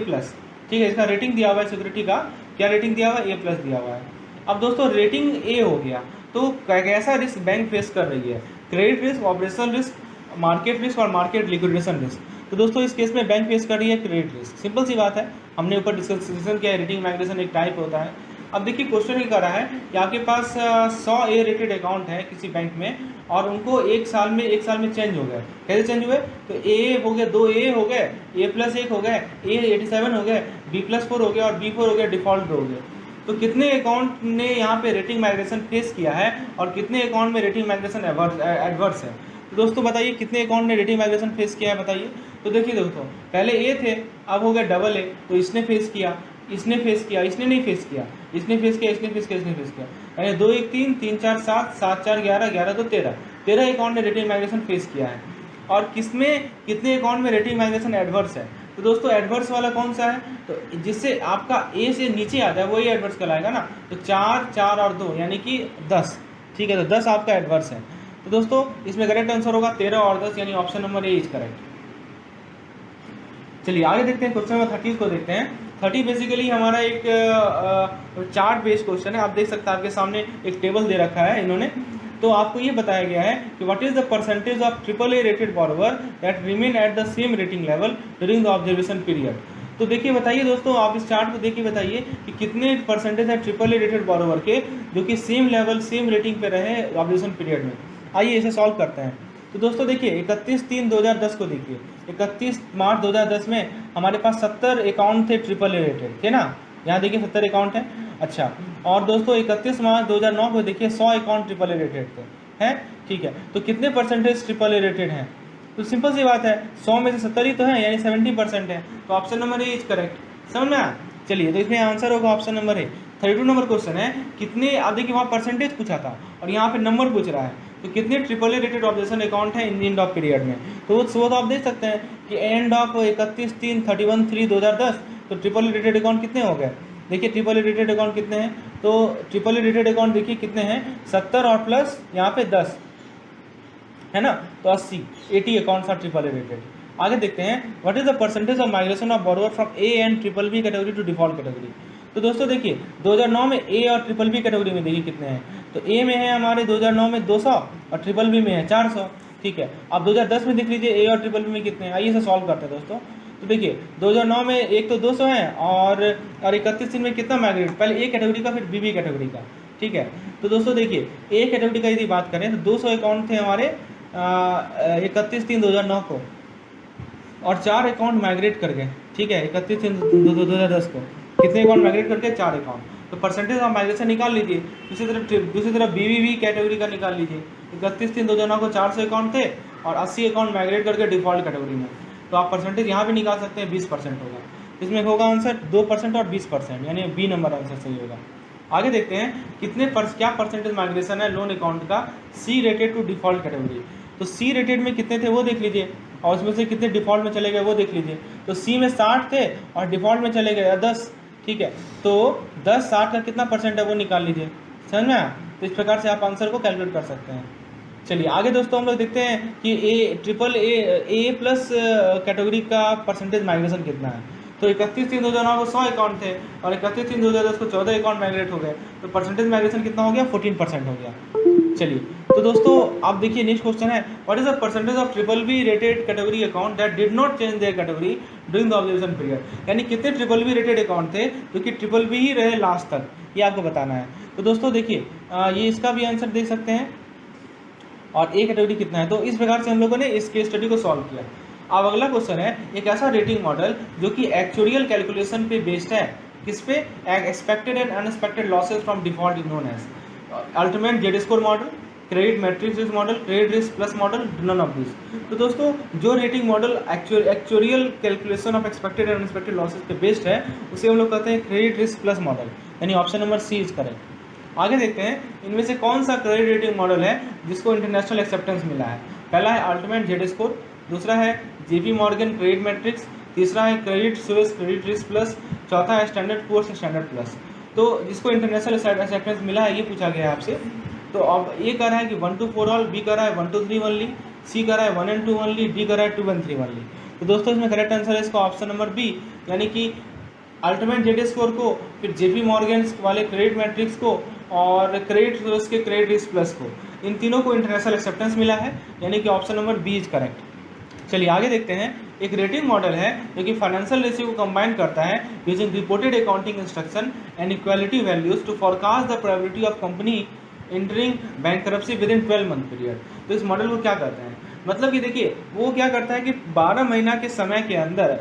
[SPEAKER 1] ठीक है, इसका रेटिंग दिया हुआ है सिक्योरिटी का, क्या रेटिंग दिया हुआ है, A+ दिया हुआ है। अब दोस्तों रेटिंग A हो गया, तो कैसा रिस्क बैंक फेस कर रही है, credit risk, operational risk, market risk और मार्केट लिक्विडेशन रिस्क। तो दोस्तों इस केस में बैंक फेस कर रही है क्रेडिट रिस्क, सिंपल सी बात है, हमने ऊपर डिस्कशन किया है, रेटिंग माइग्रेशन एक टाइप होता है। अब देखिए क्वेश्चन ये कर रहा है कि आपके पास 100 A रेटेड अकाउंट है किसी बैंक में, और उनको एक साल में चेंज हो गए। कैसे चेंज हुए, तो A हो गया, 2A हो गए, A+1 हो गए, A87 हो गए, B+4 हो गया और B4 हो गया, डिफॉल्ट हो गए। तो कितने अकाउंट ने यहाँ पे रेटिंग माइग्रेशन फेस किया है और कितने अकाउंट में रेटिंग माइग्रेशन एडवर्स है। तो दोस्तों बताइए कितने अकाउंट ने रेटिंग माइग्रेशन फेस किया है, बताइए। तो देखिए दोस्तों, पहले A थे, अब हो गया AA, तो इसने फेस किया, इसने फेस किया, इसने नहीं फेस किया, इसने फेस किया, इसने फेस किया, इसने फेस किया, यानी 2 1 3 3 4 7 7 4 11 11 तो 13 अकाउंट ने रेटिंग माइग्रेशन फेस किया है। और किसमें कितने अकाउंट में रेटिंग माइग्रेशन एडवर्स है। तो दोस्तों एडवर्स वाला कौन सा है, तो जिससे आपका A से नीचे आ जाए वही एडवर्स कहलाएगा ना। तो 4 4 और 2 यानी कि 10, ठीक है, तो 10 आपका एडवर्स है। तो दोस्तों इसमें करेक्ट आंसर होगा 13 और 10, यानी option number A is correct. चलिए आगे देखते हैं, क्वेश्चन नंबर 30 को देखते हैं। 30 बेसिकली हमारा एक चार्ट बेस्ड क्वेश्चन है। आप देख सकते हैं आपके सामने एक टेबल दे रखा है इन्होंने, तो आपको ये बताया गया है कि what is the percentage of AAA rated borrower that remain at the same rating level during the observation period. तो देखिए बताइए दोस्तों, आप इस चार्ट को देखिए, बताइए कि कितने परसेंटेज है AAA रेटेड बॉरोवर के जो कि सेम लेवल सेम रेटिंग पे रहे ऑब्जर्वेशन पीरियड में। आइए इसे सॉल्व करते हैं। तो दोस्तों देखिए 31/3/2010 को देखिए, 31 मार्च 2010 में हमारे पास 70 अकाउंट थे AAA रेटेड, थे ना, यहाँ देखिए 70 अकाउंट है। अच्छा, और दोस्तों 31 मार्च 2009 को देखिए 100 अकाउंट AAA रेटेड थे, हैं, ठीक है। तो कितने परसेंटेज AAA रेटेड हैं, तो सिंपल सी बात है, 100 में से 70 ही तो है, यानी 70% है। तो option number A is correct, समझ में आया। चलिए तो इसमें आंसर होगा ऑप्शन नंबर ए। 32 नंबर क्वेश्चन है, कितने, अब देखिए वहाँ परसेंटेज पूछा था और यहाँ पे नंबर पूछ रहा है, तो कितने AAA रेटेड ऑब्जर्वेशन अकाउंट है इन एंड ऑफ पीरियड में। तो वो तो आप देख सकते हैं कि एंड ऑफ 31/3/31/3/2010, तो AAA रेटेड अकाउंट कितने हो गए। देखिए AAA रेटेड अकाउंट कितने हैं, तो AAA रेटेड अकाउंट देखिए कितने हैं, 70 और प्लस यहाँ पे 10 है ना, तो 80 अकाउंट्स आर AAA रेटेड। आगे देखते हैं, what is the percentage of migration of borrower from A and BBB category to default category. तो दोस्तों देखिए 2009 में A और BBB कैटेगरी में देखिए कितने हैं, तो A में है हमारे 2009 में 200 और BBB में है 400, ठीक है। अब 2010 में देख लीजिए A और BBB में कितने हैं, आइए इसे सॉल्व करते हैं दोस्तों। तो देखिए 2009 में एक तो 200 है और 31 दिन में कितना माइग्रेट, पहले A कैटेगरी का फिर BB कैटेगरी का, ठीक है। तो दोस्तों देखिए A कैटेगरी का यदि बात करें तो 200 अकाउंट थे हमारे 31/3/2009 को, और 4 अकाउंट माइग्रेट कर गए, ठीक है, 31/3/2010 को कितने अकाउंट माइग्रेट करके 4 अकाउंट। तो परसेंटेज ऑफ माइग्रेशन निकाल लीजिए। दूसरी तरफ BBB कैटेगरी का निकाल लीजिए। 31/3/2009 को 400 अकाउंट थे और 80 अकाउंट माइग्रेट करके डिफॉल्ट कैटेगरी में, तो आप परसेंटेज यहाँ भी निकाल सकते हैं, 20% होगा। इसमें होगा आंसर 2% और 20%, यानी बी नंबर आंसर सही होगा। आगे देखते हैं क्या परसेंटेज माइग्रेशन है लोन अकाउंट का C rated to default category. तो C रेटेड में कितने थे वो देख लीजिए, और उसमें से कितने डिफॉल्ट में चले गए वो देख लीजिए। तो C में 60 थे और डिफॉल्ट में चले गए 10, ठीक है। तो 10 60 का कितना परसेंट है वो निकाल लीजिए, समझ में आया। तो इस प्रकार से आप आंसर को कैलकुलेट कर सकते हैं। चलिए आगे दोस्तों हम लोग देखते हैं कि A कैटेगरी का परसेंटेज माइग्रेशन कितना है। तो 31/3/2009 को 100 अकाउंट थे और 31/3/2010 को 14 अकाउंट माइग्रेट हो गए, तो परसेंटेज माइग्रेशन कितना हो गया, 14% हो गया। चलिए तो दोस्तों आप देखिए नेक्स्ट क्वेश्चन है, what is the percentage of BBB rated category account that did not change their category during the observation period. यानी कितने BBB रेटेड अकाउंट थे जो कि BBB ही रहे लास्ट तक, ये आपको बताना है। तो दोस्तों देखिए ये इसका भी आंसर देख सकते हैं, और A कैटेगरी कितना है। तो इस प्रकार से हम लोगों ने इस केस स्टडी को सॉल्व किया। अब अगला क्वेश्चन है, एक ऐसा रेटिंग मॉडल जो कि एक्चुअरियल कैलकुलेशन पे बेस्ड है, किस पे, expected and unexpected losses from default known as ultimate Z score model, credit matrix risk model, credit risk plus model, none of this. तो दोस्तों जो rating model actuarial calculation of expected and unexpected losses पे based है उसे हम लोग कहते हैं क्रेडिट रिस्क प्लस मॉडल, यानी option number C is correct. आगे देखते हैं इनमें से कौन सा क्रेडिट रेटिंग मॉडल है जिसको इंटरनेशनल एक्सेप्टेंस मिला है। पहला है अल्टीमेट जेड स्कोर, दूसरा है JP मॉर्गन क्रेडिट मैट्रिक्स, तीसरा है Credit Suisse credit risk plus, चौथा है स्टैंडर्ड पुअर से स्टैंडर्ड प्लस। तो जिसको इंटरनेशनल एक्सेप्टेंस मिला है ये पूछा गया है आपसे। तो अब ए कह रहा है कि 1 to 4 ऑल, बी कह रहा है 1 to 3 ओनली, सी कह रहा है 1 and 2 ओनली, डी कह रहा है 2 and 3 ओनली। तो दोस्तों इसमें करेक्ट आंसर है इसका ऑप्शन नंबर बी, यानी कि अल्टीमेट जेड स्कोर को, फिर जेपी मॉर्गन वाले क्रेडिट मैट्रिक्स को और क्रेडिट रिस्क के क्रेडिट रिस्क प्लस को, इन तीनों को इंटरनेशनल एक्सेप्टेंस मिला है, यानी कि option number B is correct. चलिए आगे देखते हैं। एक रेटिंग मॉडल है जो कि फाइनेंशियल रेशियो को कंबाइन करता है using reported accounting instruction and equality values to forecast the probability of company entering bankruptcy within 12 month period. तो इस मॉडल को क्या करते हैं, मतलब कि देखिए वो क्या करता है कि 12 महीना के समय के अंदर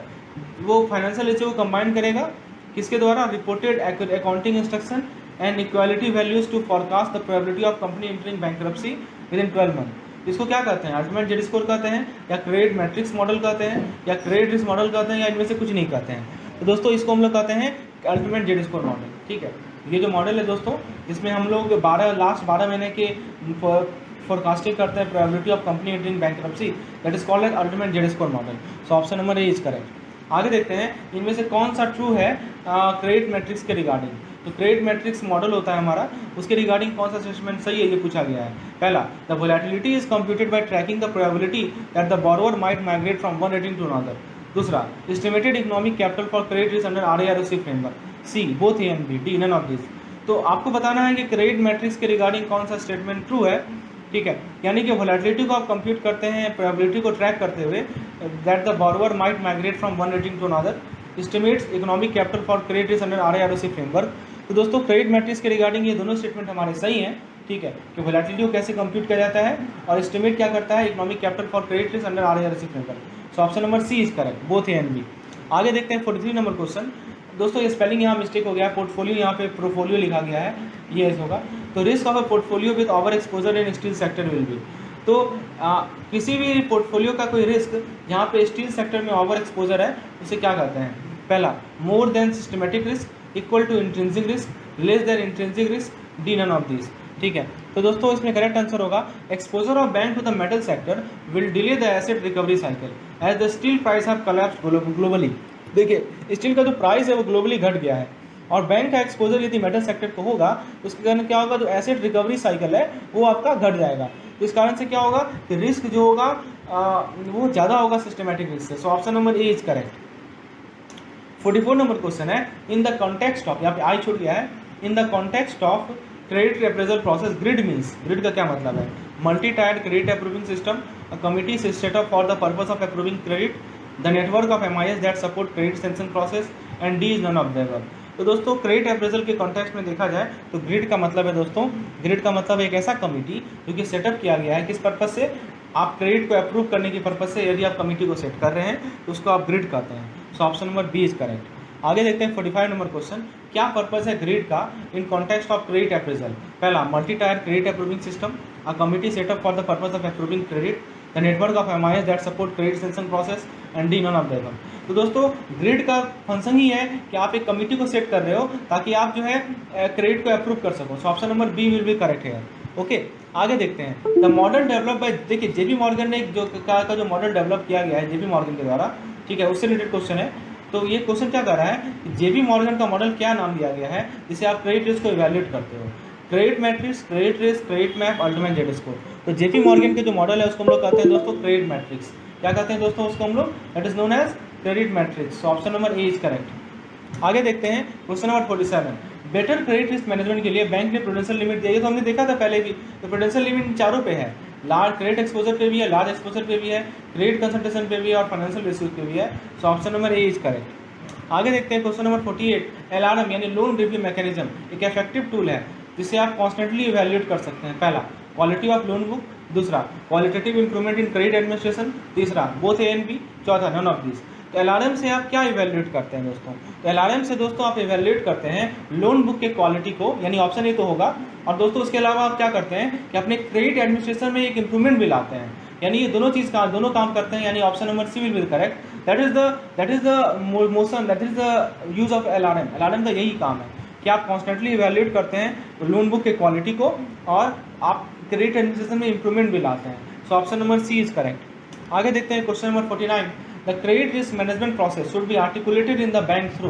[SPEAKER 1] वो फाइनेंशियल रेशियो को कंबाइन करेगा किसके द्वारा, reported accounting instruction and equality values to forecast the probability of company entering bankruptcy within 12 month. इसको क्या कहते हैं, अल्टीमेट जेड स्कोर कहते हैं, या क्रेडिट मैट्रिक्स मॉडल कहते हैं, या क्रेडिट रिस्क मॉडल कहते हैं, या इनमें से कुछ नहीं कहते हैं। तो दोस्तों इसको हम लोग कहते हैं अल्टीमेट जेड स्कोर मॉडल। ठीक है, ये जो मॉडल है दोस्तों, इसमें हम लोग लास्ट 12 महीने के फोरकास्टिंग करते हैं probability of company entering bankruptcy, that is called as ultimate Z score model. So option number A is correct. आगे देखते हैं इनमें से कौन सा ट्रू है क्रेडिट मैट्रिक्स के रिगार्डिंग। तो क्रेडिट मैट्रिक्स मॉडल होता है हमारा, उसके रिगार्डिंग कौन सा स्टेटमेंट सही है ये पूछा गया है। पहला, the volatility is computed by tracking the probability that the borrower might migrate from one rating to another. दूसरा, estimated economic capital for credit risk under RAROC framework. C, both A and B, D none of this. तो आपको बताना है कि credit matrix के regarding कौन सा statement true है। ठीक है, यानी कि वोलेटिलिटी को आप कंप्यूट करते हैं प्रोबेबिलिटी को ट्रैक करते हुए, that the borrower might migrate from one rating to another, estimates economic capital for credit risk under RAROC framework. तो दोस्तों क्रेडिट मैट्रिक्स के रिगार्डिंग ये दोनों स्टेटमेंट हमारे सही हैं। ठीक है, कि वोलेटिलिटी को कैसे कंप्यूट किया जाता है और एस्टिमेट क्या करता है, economic capital for credit risk under RAROC framework. So option number C is correct, both A and B. आगे देखते हैं 43 नंबर क्वेश्चन। दोस्तों ये स्पेलिंग यहाँ मिस्टेक हो गया है, पोर्टफोलियो यहाँ पे प्रोफोलियो लिखा गया है, ये होगा। तो risk of a portfolio with over exposure in steel sector will be. तो किसी भी पोर्टफोलियो का कोई रिस्क जहाँ पे स्टील सेक्टर में ओवर एक्सपोजर है उसे क्या कहते हैं। पहला, more than systematic risk, equal to intrinsic risk, less than intrinsic risk, D none of this. ठीक है, तो दोस्तों इसमें करेक्ट आंसर होगा exposure of bank to the metal sector will delay the asset recovery cycle as the steel price have collapsed globally. देखिए steel का जो price है वो ग्लोबली घट गया है और बैंक का एक्सपोजर यदि मेटल सेक्टर को होगा तो उसके कारण क्या होगा, जो एसेट रिकवरी साइकिल है वो आपका घट जाएगा। तो इस कारण से क्या होगा कि रिस्क जो होगा वो ज़्यादा होगा सिस्टमेटिक रिस्क से। सो option number A is correct. 44 number question है, इन द कॉन्टेक्स्ट ऑफ, यहाँ पे आई छूट गया है, in the context of credit appraisal process grid means, grid का क्या मतलब है, multi tiered credit approving system, a committee is set up for the purpose of approving credit, the network of MIS that support credit sanction process, and D is none of the above. तो दोस्तों credit appraisal के context में देखा जाए तो grid का मतलब है दोस्तों, ग्रिड का मतलब एक ऐसा कमिटी जो कि सेटअप किया गया है किस पर्पज से, आप क्रेडिट को अप्रूव करने की पर्पज से यदि आप कमिटी को सेट कर रहे हैं तो उसको आप ग्रिड कहते हैं। So option number B is correct. आगे देखते हैं 45 नंबर क्वेश्चन, क्या पर्पज है ग्रिड का in context of credit appraisal. पहला, multi tier credit approving system, a committee setup for the purpose of approving credit, the network of MIS that support credit sanction process, and D none of the above. तो दोस्तों grid का function ही है कि आप एक committee को set कर रहे हो ताकि आप जो है क्रेडिट को अप्रूव कर सको। So option number B will be correct है। ओके, आगे देखते हैं द मॉडल डेवलप बाय, देखिए जेपी मॉर्गन ने जो जो मॉडल डेवलप किया गया है जेपी मॉर्गन के द्वारा, ठीक है, उससे रिलेटेड क्वेश्चन है। तो ये क्वेश्चन क्या कर रहा है कि जेपी मॉर्गन का मॉडल क्या नाम दिया गया है जिसे आप क्रेडिट रिस्क को इवैल्यूएट करते हो, credit matrix, credit risk, credit map, ultimate Z score. तो जेपी मॉर्गन के जो मॉडल है उसको हम लोग कहते हैं दोस्तों क्रेडिट मैट्रिक्स। क्या कहते हैं दोस्तों उसको हम लोग, that is known as credit matrix. So option number A is correct. आगे देखते हैं question number 47, better credit risk management के लिए बैंक ने प्रूडेंशियल लिमिट दिया है, तो हमने देखा था पहले भी। तो प्रूडेंशियल लिमिट चारों पे है, लार्ज क्रेडिट एक्सपोजर पे भी है, लार्ज एक्सपोजर पे भी है, क्रेडिट कंसंट्रेशन पे भी है और फाइनेंशियल रेशियो पे भी है। So option number A is correct. आगे देखते हैं क्वेश्चन नंबर 48, LRM यानी लोन रिव्यू मैकेनिज्म एक इफेक्टिव टूल है जिसे आप कॉन्स्टेंटली इवैल्यूएट कर सकते हैं। पहला, क्वालिटी ऑफ लोन बुक, दूसरा qualitative improvement in credit administration, तीसरा बोथ ए एंड बी, चौथा नन ऑफ दिस। तो LRM से आप क्या इवैल्यूएट करते हैं दोस्तों, तो LRM से दोस्तों आप इवैल्यूएट करते हैं लोन बुक के क्वालिटी को, यानी ऑप्शन ए तो होगा। और दोस्तों उसके अलावा आप क्या करते हैं कि अपने क्रेडिट एडमिनिस्ट्रेशन में एक इंप्रूवमेंट भी लाते हैं, यानी ये दोनों चीज़ का दोनों काम करते हैं, यानी option number C will be correct. That is the motion, that is the use of LRM। LRM का यही काम है कि आप कॉन्स्टेंटली इवैल्यूएट करते हैं लोन बुक के क्वालिटी को और आप क्रेडिट एडमिनिस्ट्रेशन में इंप्रूवमेंट भी लाते हैं। So option number C is correct. आगे देखते हैं question number 49, the credit risk management process should be articulated in the bank through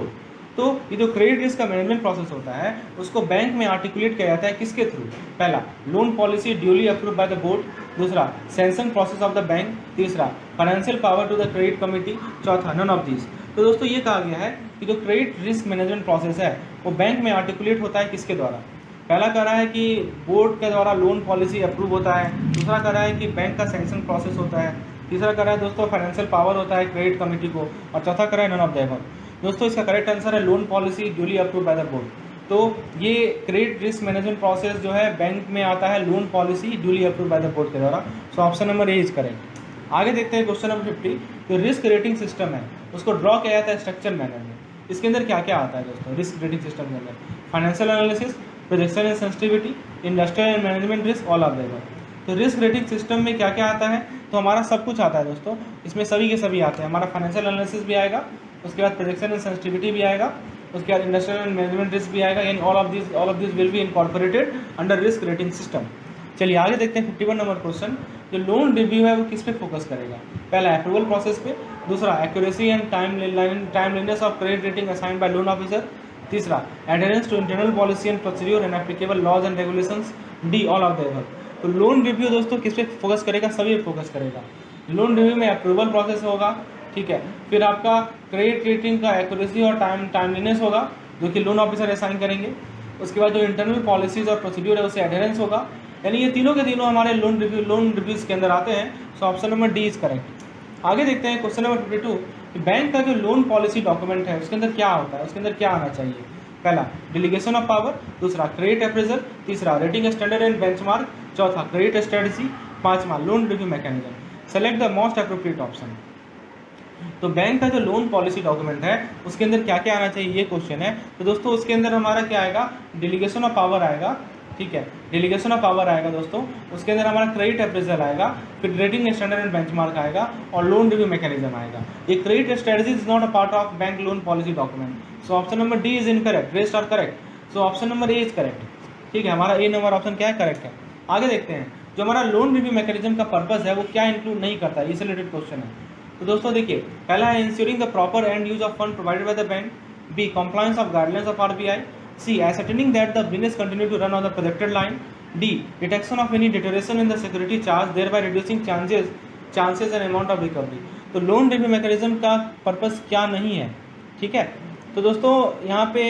[SPEAKER 1] तो ये जो क्रेडिट रिस्क का मैनेजमेंट प्रोसेस होता है उसको बैंक में आर्टिकुलेट किया जाता है किसके थ्रू? पहला, loan policy duly approve by the board, दूसरा sanction process of the bank, तीसरा financial power to the credit committee, चौथा नन ऑफ दिस। तो दोस्तों ये कहा गया है कि जो क्रेडिट रिस्क मैनेजमेंट प्रोसेस है वो बैंक में आर्टिकुलेट होता है किसके द्वारा? पहला कह रहा है कि बोर्ड के द्वारा लोन पॉलिसी अप्रूव होता है, दूसरा कह रहा है कि बैंक का सैंक्शन प्रोसेस होता है, तीसरा कह रहा है दोस्तों फाइनेंशियल पावर होता है क्रेडिट कमेटी को, और चौथा कह रहा है नन ऑफ द अबव। दोस्तों इसका करेक्ट आंसर है loan policy duly approve by the board. तो ये क्रेडिट रिस्क मैनेजमेंट प्रोसेस जो है बैंक में आता है loan policy duly approve by the board के द्वारा। सो option number A is correct. आगे देखते हैं क्वेश्चन नंबर 50। जो रिस्क रेटिंग सिस्टम है उसको ड्रॉ किया जाता है स्ट्रक्चर मैनर में। इसके अंदर क्या क्या आता है दोस्तों रिस्क रेटिंग सिस्टम के अंदर? Financial analysis, projection and sensitivity, industrial and management risk, all of the above. तो रिस्क रेटिंग सिस्टम में क्या क्या आता है? तो हमारा सब कुछ आता है दोस्तों, इसमें सभी के सभी आते हैं। हमारा फाइनेंशियल एनालिसिस भी आएगा, उसके बाद प्रोजेक्शन एंड सेंसिटिविटी भी आएगा, उसके बाद इंडस्ट्रियल एंड मैनेजमेंट रिस्क भी आएगा, यानी all of this will be incorporated under risk rating system. चलिए आगे देखते हैं 51 नंबर क्वेश्चन। जो लोन रिव्यू है वो किस पे फोकस करेगा? पहला अप्रूवल प्रोसेस पे, दूसरा accuracy and timeliness of credit rating assigned by loan officer, तीसरा adherence to internal policy and procedure and applicable laws and regulations, D all of the above. तो लोन रिव्यू दोस्तों किस पे focus करेगा? सभी पे फोकस करेगा। लोन रिव्यू में अप्रूवल प्रोसेस होगा, ठीक है, फिर आपका क्रेडिट रेटिंग का एक्यूरेसी और टाइमलीनेस होगा जो कि लोन ऑफिसर असाइन करेंगे, उसके बाद जो इंटरनल पॉलिसीज और प्रोसीड्यूर है उससे एडहेरेंस होगा, यानी ये तीनों के तीनों हमारे लोन रिव्यूज के अंदर आते हैं। So option number D is correct. आगे देखते हैं क्वेश्चन नंबर 52 कि बैंक का जो लोन पॉलिसी डॉक्यूमेंट है उसके अंदर क्या होता है, उसके अंदर क्या आना चाहिए? पहला डेलीगेशन ऑफ पावर, दूसरा क्रेडिट अप्रेजल, तीसरा रेटिंग स्टैंडर्ड एंड बेंचमार्क, चौथा क्रेडिट स्ट्रेटजी, पांचवा loan review mechanism. Select the most appropriate option. तो बैंक का जो लोन पॉलिसी डॉक्यूमेंट है उसके अंदर क्या क्या आना चाहिए, ये क्वेश्चन है। तो दोस्तों उसके अंदर हमारा क्या आएगा? डेलीगेशन ऑफ पावर आएगा, ठीक है, डेलीगेशन ऑफ पावर आएगा दोस्तों, उसके अंदर हमारा क्रेडिट अप्रेजल आएगा, फिर रेटिंग स्टैंडर्ड एंड बेंचमार्क आएगा और लोन रिव्यू मैकेनिज्म आएगा। ये credit strategy is not a part of bank loan policy document. So option number D is incorrect, rest are correct. So option number A is correct, ठीक है, हमारा ए number option क्या है? Correct है। आगे देखते हैं जो हमारा लोन रिव्यू मैकेनिज्म का पर्पस है वो क्या इंक्लूड नहीं करता है, इससे रिलेटेड क्वेश्चन है। तो दोस्तों देखिए, पहला है insuring the proper end use of fund provided by the bank, B compliance of guidelines of RBI, C ascertaining that the business continue to run on the projected line, D detection of any deterioration in the security charge thereby reducing chances and amount of recovery। तो loan review mechanism का purpose क्या नहीं है, ठीक है। तो दोस्तों यहाँ पे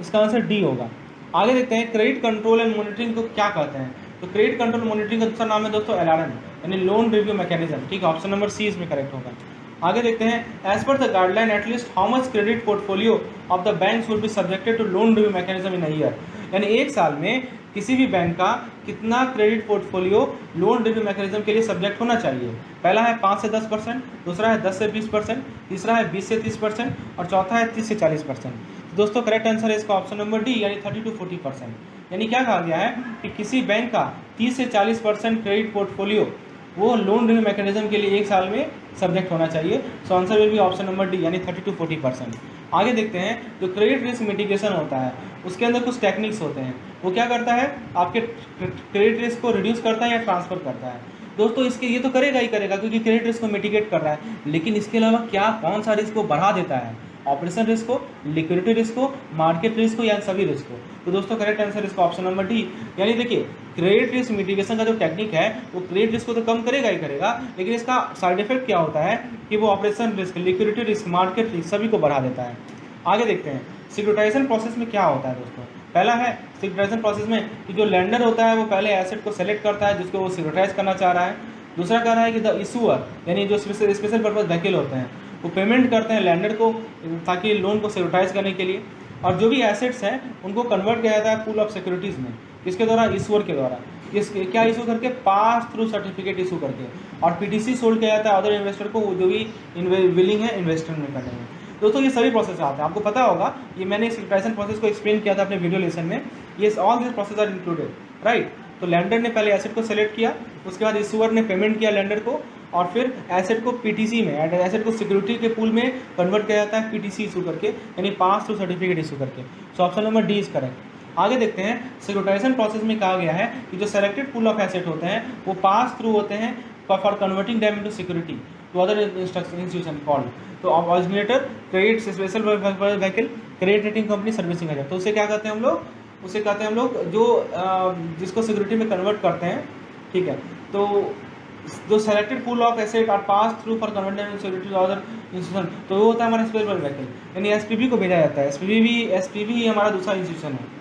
[SPEAKER 1] इसका आंसर डी होगा। आगे देखते हैं क्रेडिट कंट्रोल एंड मॉनिटरिंग को क्या कहते हैं। तो क्रेडिट कंट्रोल मॉनिटरिंग का दूसरा नाम है दोस्तों LRM, यानी लोन रिव्यू मैकेनिज्म, ठीक है, ऑप्शन नंबर सी इसमें करेक्ट होगा। आगे देखते हैं as per the guideline at least how much credit portfolio of the banks would be subjected to loan review mechanism in a year, यानी एक साल में किसी भी बैंक का कितना credit portfolio loan review mechanism के लिए सब्जेक्ट होना चाहिए। पहला है 5 से 10%, दूसरा है 10 से 20%, तीसरा है 20 से 30% और चौथा है 30 से 40%। दोस्तों करेक्ट आंसर है इसका ऑप्शन नंबर डी, यानी 30 to 40%। यानी क्या कहा गया है कि किसी बैंक का 30 से 40% क्रेडिट पोर्टफोलियो वो लोन रिव्यू मैकेनिज्म के लिए एक साल में सब्जेक्ट होना चाहिए। So answer will be option number D, यानी 30 to 40%। आगे देखते हैं जो क्रेडिट रिस्क मिटिगेशन होता है उसके अंदर कुछ टेक्निक्स होते हैं। वो क्या करता है? आपके क्रेडिट रिस्क को रिड्यूस करता है या ट्रांसफर करता है। दोस्तों इसके ये तो करेगा ही करेगा क्योंकि क्रेडिट रिस्क को मिटिगेट कर रहा है, लेकिन इसके अलावा क्या कौन सा रिस्क को बढ़ा देता है? ऑपरेशन रिस्क को, लिक्विडिटी रिस्क को, मार्केट रिस्क को, या सभी रिस्क को। तो दोस्तों करेक्ट आंसर इसका ऑप्शन नंबर डी, यानी देखिए क्रेडिट रिस्क मिटिगेशन का जो टेक्निक है वो क्रेडिट रिस्क को तो कम करेगा ही करेगा, लेकिन इसका साइड इफेक्ट क्या होता है कि वो operation risk, liquidity risk, market risk सभी को बढ़ा देता है। आगे देखते हैं सिक्योरिटाइजेशन प्रोसेस में क्या होता है दोस्तों। पहला है सिक्योरिटाइजेशन प्रोसेस में कि जो लेंडर होता है वो पहले एसेट को सेलेक्ट करता है जिसको वो सिक्योरिटाइज करना चाह रहा है। दूसरा कह रहा है कि द इशूअर, यानी जो स्पेशल पर्पज व्हीकल होते हैं वो पेमेंट करते हैं लेंडर को ताकि लोन को सिक्योरिटाइज करने के लिए, और जो भी एसेट्स हैं उनको कन्वर्ट किया जाता है पूल ऑफ सिक्योरिटीज़ में। किसके द्वारा? इशूअर के द्वारा। क्या इशू करके? पास थ्रू सर्टिफिकेट इशू करके, और पीटीसी सोल्ड किया जाता है अदर इन्वेस्टर को जो भी विलिंग है इन्वेस्टमेंट में करने में। दोस्तों ये सभी प्रोसेस आते हैं, आपको पता होगा, ये मैंने सिक्योरिटाइजेशन प्रोसेस को एक्सप्लेन किया था अपने वीडियो लेसन में। ये all this process are included, right. तो लेंडर ने पहले एसेट को सेलेक्ट किया, उसके बाद इशूअर ने पेमेंट किया लेंडर को, और फिर एसेट को पीटीसी में, एसेट को सिक्योरिटी के पूल में कन्वर्ट किया जाता है पीटीसी इशू करके, यानी पास थ्रू सर्टिफिकेट इशू करके। सो option number D is correct. आगे देखते हैं सिक्योरिटाइजेशन प्रोसेस में कहा गया है कि जो सेलेक्टेड पूल ऑफ एसेट होते हैं वो पास थ्रू होते हैं for converting them into security, to other institution called. तो originator credit special vehicle, credit rating company, servicing agent. तो उसे क्या कहते हैं हम लोग, उसे कहते हैं हम लोग जो जिसको सिक्योरिटी में कन्वर्ट करते हैं, ठीक है। तो जो selected pool of asset are pass through for converted security other institution, तो वो होता है हमारा स्पेशल व्हीकल, यानी एसपीवी को भेजा जाता है। एसपीवी ही हमारा दूसरा इंस्टीट्यूशन है।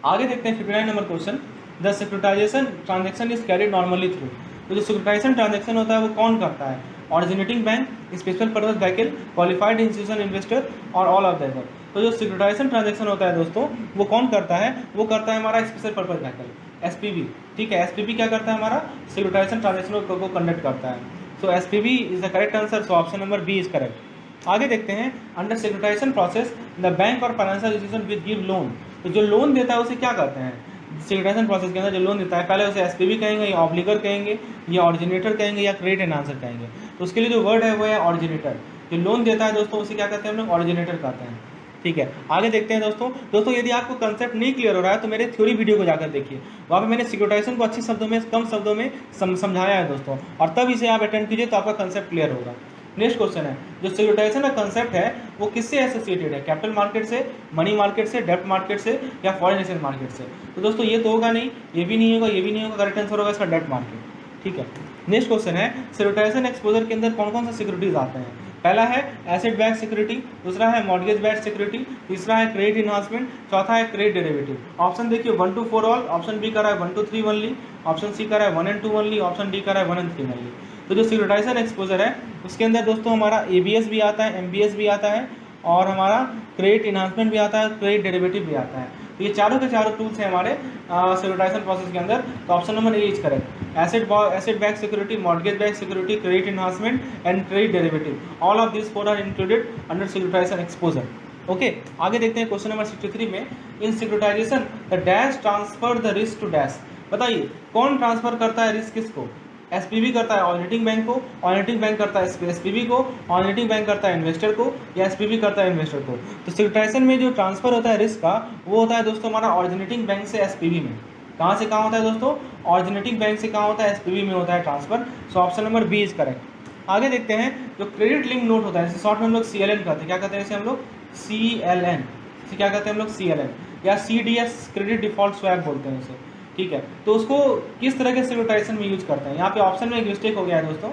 [SPEAKER 1] आगे देखते हैं 59 number question, the securitization transaction is carried normally through. तो जो सिक्योरिटाइजेशन ट्रांजैक्शन होता है वो कौन करता है, originating bank, special purpose vehicle, qualified institution investor और ऑल ऑफ द अबव। तो जो सिक्योरिटाइजेशन ट्रांजैक्शन होता है दोस्तों, वो कौन करता है, वो करता है हमारा स्पेशल पर्पस व्हीकल, एसपीवी, ठीक है। एसपीवी क्या करता है, हमारा सिक्योरिटाइजेशन ट्रांजैक्शन को कंडक्ट करता है। So SPV is the correct answer, so option number B is correct. आगे देखते हैं, under securitization process the bank और financial institution with give loan. तो जो लोन देता है उसे क्या कहते हैं, सिक्योरिटाइजेशन प्रोसेस के अंदर जो लोन देता है, पहले उसे एसपीवी कहेंगे या ऑब्लिगर कहेंगे या ऑरिजिनेटर कहेंगे या क्रेडिट एनहांसर कहेंगे। तो उसके लिए जो वर्ड है वो है ऑरिजिनेटर। जो लोन देता है दोस्तों उसे क्या कहते हैं हम लोग, ऑरिजिनेटर कहते हैं, ठीक है। आगे देखते हैं दोस्तों यदि आपको कंसेप्ट नहीं क्लियर हो रहा है तो मेरे थ्योरी वीडियो को जाकर देखिए, वहाँ पे मैंने सिक्योरिटाइजेशन को अच्छे शब्दों में, कम शब्दों में समझाया है दोस्तों, और तब इसे आप अटेंड कीजिए तो आपका कंसेप्ट क्लियर होगा। नेक्स्ट क्वेश्चन है, जो सिक्योरिटाइजेशन का कंसेप्ट है वो किससे एसोसिएटेड है, कैपिटल मार्केट से, मनी मार्केट से, डेब्ट मार्केट से या फॉरेन एक्सचेंज मार्केट से। तो दोस्तों ये तो होगा नहीं, ये भी नहीं होगा, ये भी नहीं होगा, करेक्ट आंसर होगा इसका डेब्ट मार्केट, ठीक है। नेक्स्ट क्वेश्चन है, सिक्योरिटाइजेशन एक्सपोजर के अंदर कौन कौन सा सिक्योरिटीज आते हैं। पहला है एसेट बैक सिक्योरिटी, दूसरा है मॉर्गेज बैक सिक्योरिटी, तीसरा है क्रेडिट इन्हांसमेंट, चौथा है क्रेडिट डेरिवेटिव। ऑप्शन देखिए 1 to 4 ऑल, ऑप्शन बी का रहा है 1 to 3 ओनली, ऑप्शन सी का रहा है 1 and 2 ओनली, ऑप्शन डी का रहा है 1 and 3 ओनली। तो जो सिक्योरिटाइजेशन एक्सपोजर है उसके अंदर दोस्तों हमारा एबीएस भी आता है, एमबीएस भी आता है और हमारा क्रेडिट इन्हांसमेंट भी आता है, क्रेडिट डेरिवेटिव भी आता है। तो ये चारों के चारों टूल्स हैं हमारे सिक्योरिटाइजेशन प्रोसेस के अंदर। तो option number A is correct, asset back security, mortgage back security, credit enhancement and credit derivative, all of this 4 are included under securitization exposure. Okay, आगे देखते हैं क्वेश्चन नंबर 63 में, in securitization the dash transfer the risk to dash. बताइए कौन transfer करता है risk किसको, SPV करता है ऑडिटिंग बैंक को, ऑडिटिंग बैंक करता है एसपीवी को, ऑडिटिंग बैंक करता है इन्वेस्टर को या एसपीवी करता है इन्वेस्टर को। तो सिक्योरिटाइजेशन में जो ट्रांसफर होता है रिस्क का वो होता है दोस्तों हमारा ऑरिजिनेटिंग बैंक से एसपीवी में। कहाँ से कहाँ होता है दोस्तों, ऑरिजिनेटिंग बैंक से कहाँ होता है, एसपीवी में होता है transfer. So option number B is correct. आगे देखते हैं, जो क्रेडिट लिंक नोट होता है इसे शॉर्ट में हम लोग CLN कहते हैं, क्या कहते हैं इसे हम लोग, CLN, इसे क्या कहते हैं हम लोग, CLN या CDS, क्रेडिट डिफॉल्ट स्वैप बोलते हैं इसे, ठीक है। तो उसको किस तरह के सिक्योरिटाइजेशन में यूज करते हैं, यहाँ पे ऑप्शन में एक मिस्टेक हो गया है दोस्तों।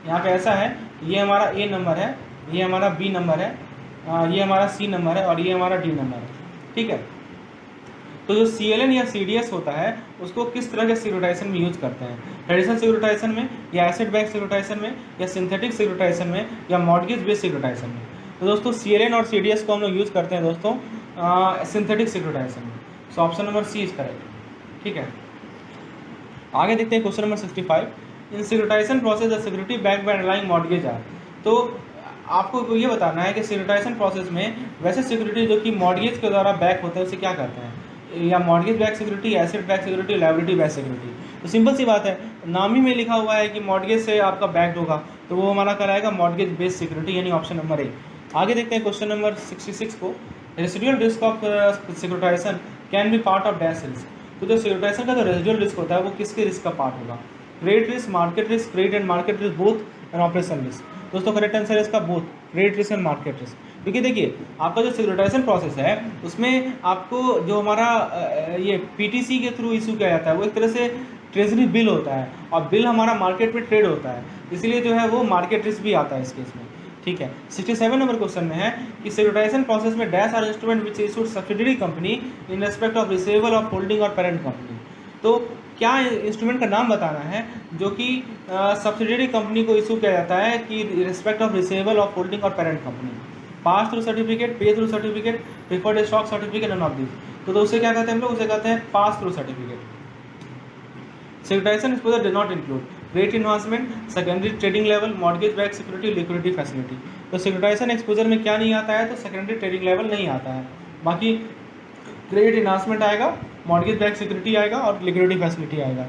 [SPEAKER 1] यहाँ पे ऐसा है, ये हमारा A नंबर है, ये हमारा B नंबर है, ये हमारा C नंबर है और ये हमारा D नंबर है, ठीक है। तो जो CLN या CDS होता है उसको किस तरह के सिक्योरिटाइजेशन में यूज करते हैं, ट्रेडिशनल सिक्योरिटाइजेशन में या एसेट बैक सिक्योरिटाइजेशन में या सिंथेटिक सिक्योरिटाइजेशन में या मॉर्गेज बेस्ड सिक्योरिटाइजेशन में। तो दोस्तों CLN और CDS को हम लोग यूज करते हैं दोस्तों सिंथेटिक सिक्योरिटाइजेशन में। So option number C is correct, ठीक है। आगे देखते हैं question number 65, in securitization process the security back by underlying mortgage are. तो आपको ये बताना है कि सिक्योरिटाइजेशन प्रोसेस में वैसे सिक्योरिटी जो कि मॉर्गेज के द्वारा बैक होते हैं उसे क्या कहते हैं, या mortgage back security, asset back security, liability back security. तो सिंपल सी बात है, नाम ही में लिखा हुआ है कि मॉर्गेज से आपका बैक्ड होगा तो वो हमारा कराएगा मॉर्गेज बेस्ड सिक्योरिटी, यानी ऑप्शन नंबर ए। आगे देखते हैं क्वेश्चन नंबर 66 को, residual risk of securitization can be part of dash risk. तो जो सिक्योरिटाइजेशन का जो रेसिडुअल रिस्क होता है वो किसके रिस्क का पार्ट होगा, credit risk, market risk, credit and market risk, both and operation risk. दोस्तों करेक्ट आंसर है इसका both, credit risk and market risk. क्योंकि देखिए आपका जो सिक्योरिटाइजेशन प्रोसेस है उसमें आपको जो हमारा ये PTC के थ्रू इशू किया जाता है वो एक तरह से ट्रेजरी बिल होता है और बिल हमारा मार्केट में ट्रेड होता है, इसलिए जो है वो मार्केट रिस्क भी आता है इस केस में, ठीक है। 67 नंबर क्वेश्चन में है कि सिक्योरिटाइजेशन प्रोसेस में dash are instrument which issued subsidiary company in respect of receivable of holding और पेरेंट कंपनी। तो क्या इंस्ट्रूमेंट का नाम बताना है जो कि सब्सिडरी कंपनी को इशू किया जाता है कि respect of receivable of holding और parent company, pass through certificate, pay through certificate, preferred stock certificate, none of this. तो उसे क्या कहते हैं हम लोग, उसे कहते हैं pass through certificate. Securitization exposure does not include credit enhancement, secondary trading level, mortgage back security, liquidity facility. तो सिक्योरिटाइजेशन एक्सपोजर में क्या नहीं आता है, तो सेकेंडरी ट्रेडिंग लेवल नहीं आता है, बाकी क्रेडिट इन्हांसमेंट आएगा, मॉर्गेज बैक सिक्योरिटी आएगा और लिक्विडिटी फैसिलिटी आएगा।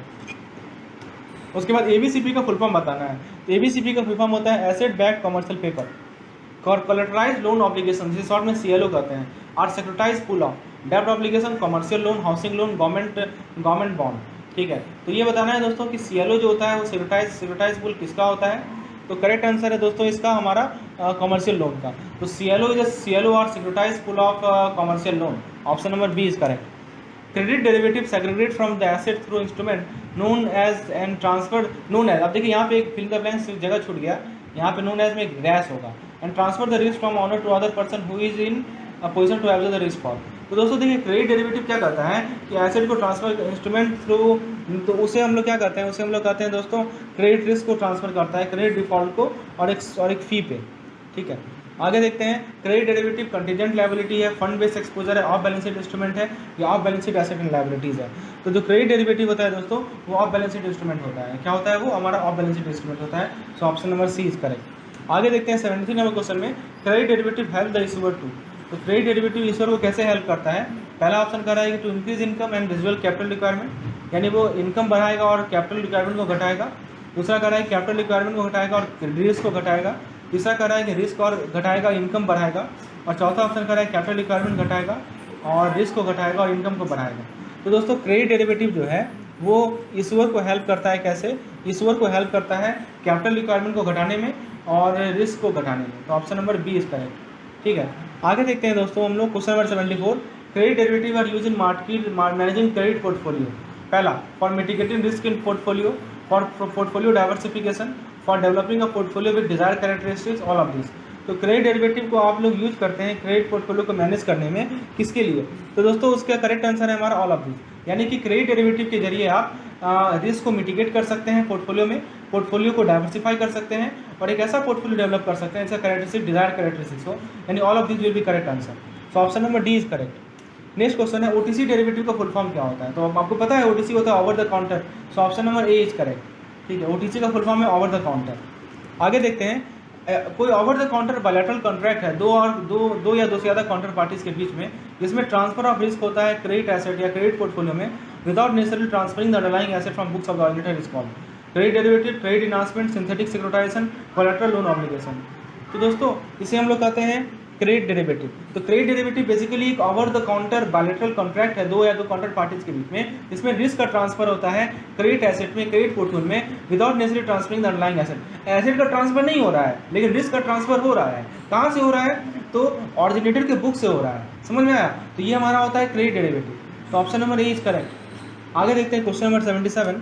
[SPEAKER 1] उसके बाद ABCP का फुल फॉर्म बताना है। तो ABCP का फुल फॉर्म होता है asset back commercial paper, collateralized loan obligation, जिसे शॉर्ट में CLO कहते हैं, आर सिक्योरिटाइज्ड पूल ऑफ डेब्ट obligation, commercial loan, housing loan, government bond. ठीक है। तो ये बताना है दोस्तों कि CLO जो होता है वो सिक्योरिटाइज पुल किसका होता है। तो करेक्ट आंसर है दोस्तों इसका हमारा कमर्शियल लोन का। तो CLO इज CLO और securitize pool of commercial loan. Option number B is correct. Credit derivative segregate from the asset through instrument known as and transfer known as. अब देखिए यहाँ पे एक फिल द ब्लैंक्स जगह छूट गया, यहाँ पे नोन एज में एक डैश होगा। And transfer the risk from owner to other person who is in position to absorb the risk for. तो दोस्तों देखिए क्रेडिट डेरिवेटिव क्या करता है कि एसेट को ट्रांसफर इंस्ट्रूमेंट थ्रू, तो उसे हम लोग क्या करते हैं, उसे हम लोग कहते हैं दोस्तों क्रेडिट रिस्क को ट्रांसफर करता है क्रेडिट डिफॉल्ट को और एक फी पे। ठीक है, आगे देखते हैं। क्रेडिट डेरिवेटिव कंटीजेंट लायबिलिटी है, फंड बेस्ड एक्सपोजर है, ऑफ बैलेंस शीट इंस्ट्रूमेंट है या of balance sheet asset and liabilities है। तो जो क्रेडिट डेरिवेटिव होता है दोस्तों वो ऑफ बैलेंस शीट इंस्ट्रूमेंट होता है। क्या होता है वो हमारा ऑफ बैलेंस शीट इंस्ट्रूमेंट होता है। So option number C is correct. आगे देखते हैं 73 नंबर क्वेश्चन में credit derivative help the issuer to. तो क्रेडिट डेरिवेटिव इशूअर को कैसे हेल्प करता है। पहला ऑप्शन कह रहा है कि to increase income and residual capital requirement, यानी वो इनकम बढ़ाएगा और कैपिटल रिक्वायरमेंट को घटाएगा। दूसरा कह रहा है कैपिटल रिक्वायरमेंट को घटाएगा और रिस्क को घटाएगा। तीसरा कह रहा है कि रिस्क और घटाएगा इनकम बढ़ाएगा। और चौथा ऑप्शन कह रहा है कैपिटल रिक्वायरमेंट घटाएगा और रिस्क को घटाएगा और इनकम को बढ़ाएगा। तो दोस्तों क्रेडिट डेरिवेटिव जो है वो इशूअर को हेल्प करता है। कैसे? इशूअर को हेल्प करता है कैपिटल रिक्वायरमेंट को घटाने में और रिस्क को घटाने में। तो option number B is correct. ठीक है, आगे देखते हैं दोस्तों हम लोग question number 74। Credit derivative are use in market managing credit portfolio. पहला, for mitigating risk in portfolio, for portfolio diversification, for developing a portfolio with desire characteristics, all of this. तो क्रेडिट डेरिवेटिव को आप लोग use करते हैं credit portfolio को manage करने में, किसके लिए? तो दोस्तों उसका करेक्ट आंसर है हमारा ऑल ऑफ दिस। यानी कि क्रेडिट डेरिवेटिव के जरिए आप रिस्क को मिटिगेट कर सकते हैं पोर्टफोलियो में, पोर्टफोलियो को डाइवर्सिफाई कर सकते हैं और एक ऐसा पोर्टफोलियो डेवलप कर सकते हैं इसका कैरेक्टरिस्टिक डिजायर कैरेक्टरिस्टिक्स हो, यानी all of this will be correct answer. So option number D is correct. Next question है OTC डेरिवेटिव का फुल फॉर्म क्या होता है। तो आपको पता है OTC होता है over the counter. So option number A is correct. ठीक है, OTC का फुल फॉर्म है ओवर द काउंटर। आगे देखते हैं, कोई over the counter bilateral contract है दो या दो से ज़्यादा काउंटर पार्टीज के बीच में, जिसमें ट्रांसफर ऑफ रिस्क होता है क्रेडिट एसेट या क्रेडिट पोर्टफोलियो में without necessarily transferring the underlying asset from books of the originator is called credit derivative, credit enhancement, synthetic securitization, collateral loan obligation. तो दोस्तों इसे हम लोग कहते हैं क्रेडिट डेरिवेटिव। तो क्रेडिट डेरिवेटिव बेसिकली एक over the counter bilateral contract है दो या दो काउंटर पार्टीज के बीच में, जिसमें रिस्क का ट्रांसफर होता है क्रेडिट एसेट में, क्रेडिट पोर्टफोलियो में without necessary transferring the underlying asset. Asset का ट्रांसफर नहीं हो रहा है लेकिन रिस्क का ट्रांसफर हो रहा है। कहाँ से हो रहा है? तो ऑरिजिनेटर के बुक से हो रहा है। समझ में आया? तो ये हमारा होता है क्रेडिट डेरिवेटिव। तो option number A is correct. आगे देखते हैं question number 77।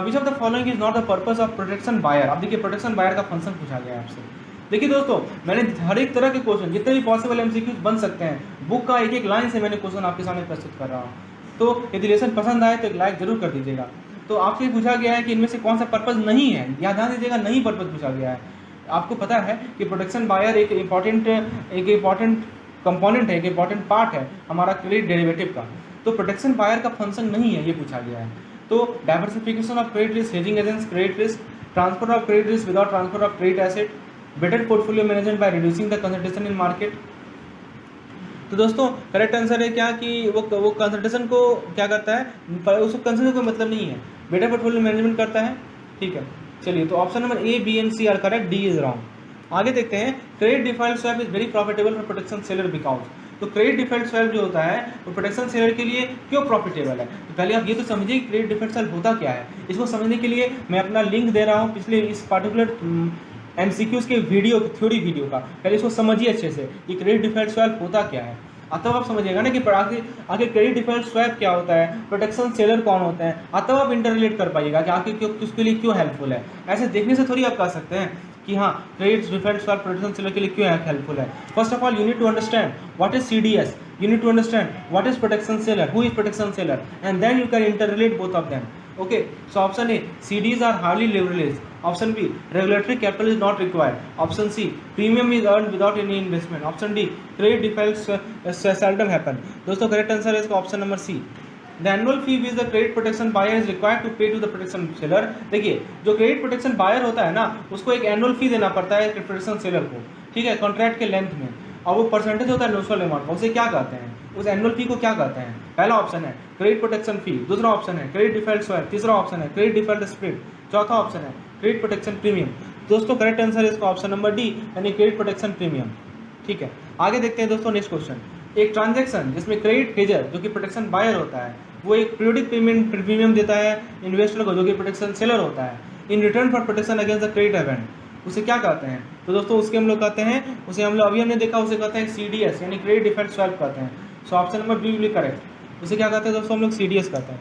[SPEAKER 1] Which of the following is not the purpose of protection buyer. अब देखिए प्रोटेक्शन बायर का फंक्शन पूछा गया है आपसे। देखिए दोस्तों मैंने हर एक तरह के क्वेश्चन जितने भी पॉसिबल MCQs बन सकते हैं बुक का एक एक लाइन से मैंने क्वेश्चन आपके सामने प्रस्तुत कर रहा हूँ। तो यदि लेसन पसंद आए तो एक लाइक जरूर कर दीजिएगा। तो आपसे पूछा गया है कि इनमें से कौन सा पर्पस नहीं है, या ध्यान दीजिएगा नहीं पर्पस पूछा गया है। आपको पता है कि प्रोटेक्शन बायर एक इम्पॉर्टेंट कंपोनेंट है, एक इम्पॉर्टेंट पार्ट है हमारा क्रेडिट डेरिवेटिव का। तो प्रोटेक्शन बायर का फंक्शन नहीं है, ये पूछा गया है। तो diversification of credit risk, hedging against credit risk, transfer of credit risk without transfer of credit asset, better portfolio management by reducing the concentration in market. तो दोस्तों करेक्ट आंसर है क्या कि वो कंसंट्रेशन को क्या करता है, उसको कंसंट्रेशन को मतलब नहीं है, बेटर पोर्टफोलियो मैनेजमेंट करता है। ठीक है, चलिए तो option number A, B and C are correct, D is wrong. आगे देखते हैं, credit default swap is very profitable for protection seller because. तो क्रेडिट डिफॉल्ट स्वैप जो होता है वो प्रोटेक्शन सेलर के लिए क्यों प्रॉफिटेबल है। तो पहले आप ये तो समझिए क्रेडिट डिफॉल्ट स्वैप होता क्या है। इसको समझने के लिए मैं अपना लिंक दे रहा हूँ पिछले इस पार्टिकुलर MCQs के थ्योरी वीडियो का। पहले इसको समझिए अच्छे से कि क्रेडिट डिफॉल्ट स्वैप होता क्या है, तब आप समझिएगा ना कि आगे क्रेडिट डिफॉल्ट स्वैप क्या होता है, प्रोटेक्शन सेलर कौन होते हैं, तब आप इंटर रिलेट कर पाइएगा कि आगे उसके लिए क्यों हेल्पफुल है। ऐसे देखने से थोड़ी आप कह सकते हैं कि हाँ credit default swap protection seller के लिए क्यों हेल्पफुल है। First of all you need to understand what is CDS, you need to understand what is protection seller, who is protection seller, and then you can interrelate both of them. Okay, so option A, CDs are highly leveraged. Option B, regulatory capital is not required. Option C, premium is earned without any investment. Option D, credit defaults seldom happen. दोस्तों correct answer है इसका option number C. The annual fee which the credit protection buyer is required to pay to the protection seller. देखिए जो credit protection buyer होता है ना उसको एक एनुअल फी देना पड़ता है प्रोटेक्शन सेलर को। ठीक है, कॉन्ट्रैक्ट के लेंथ में, और वो परसेंटेज होता है नोशनल अमाउंट का, उसे क्या कहते हैं, उस एनुअल फी को क्या कहते हैं। पहला ऑप्शन है क्रेडिट प्रोटेक्शन फी, दूसरा ऑप्शन है क्रेडिट डिफॉल्ट स्वैप, तीसरा ऑप्शन है क्रेडिट डिफॉल्ट स्प्रेड, चौथा ऑप्शन है क्रेडिट प्रोटेक्शन प्रीमियम। दोस्तों करेक्ट आंसर है इसका ऑप्शन नंबर डी, यानी क्रेडिट प्रोटेक्शन प्रीमियम। ठीक है, आगे देखते हैं दोस्तों नेक्स्ट क्वेश्चन। एक ट्रांजैक्शन जिसमें क्रेडिट हेजर जो कि प्रोटेक्शन बायर होता है वो एक पीरियोडिक प्रीमियम देता है इन्वेस्टर को, जो कि प्रोटेक्शन सेलर होता है, इन return for protection against the credit event. उसे क्या कहते हैं? तो दोस्तों उसके हम लोग कहते हैं, उसे हम लोग अभी हमने देखा, उसे कहते हैं CDS यानी क्रेडिट डिफॉल्ट स्वैप कहते हैं। So option number B will be correct. उसे क्या कहते हैं दोस्तों? हम लोग CDS कहते हैं।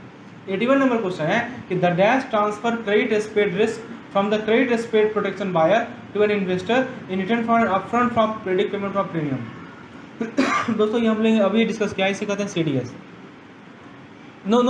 [SPEAKER 1] 81 नंबर क्वेश्चन है कि the dash transfer credit spread risk from the credit spread protection buyer to an investor in return for upfront from predict payment of premium. दोस्तों ये हम लोग अभी डिस्कस किया, इसे कहते हैं CDS। No,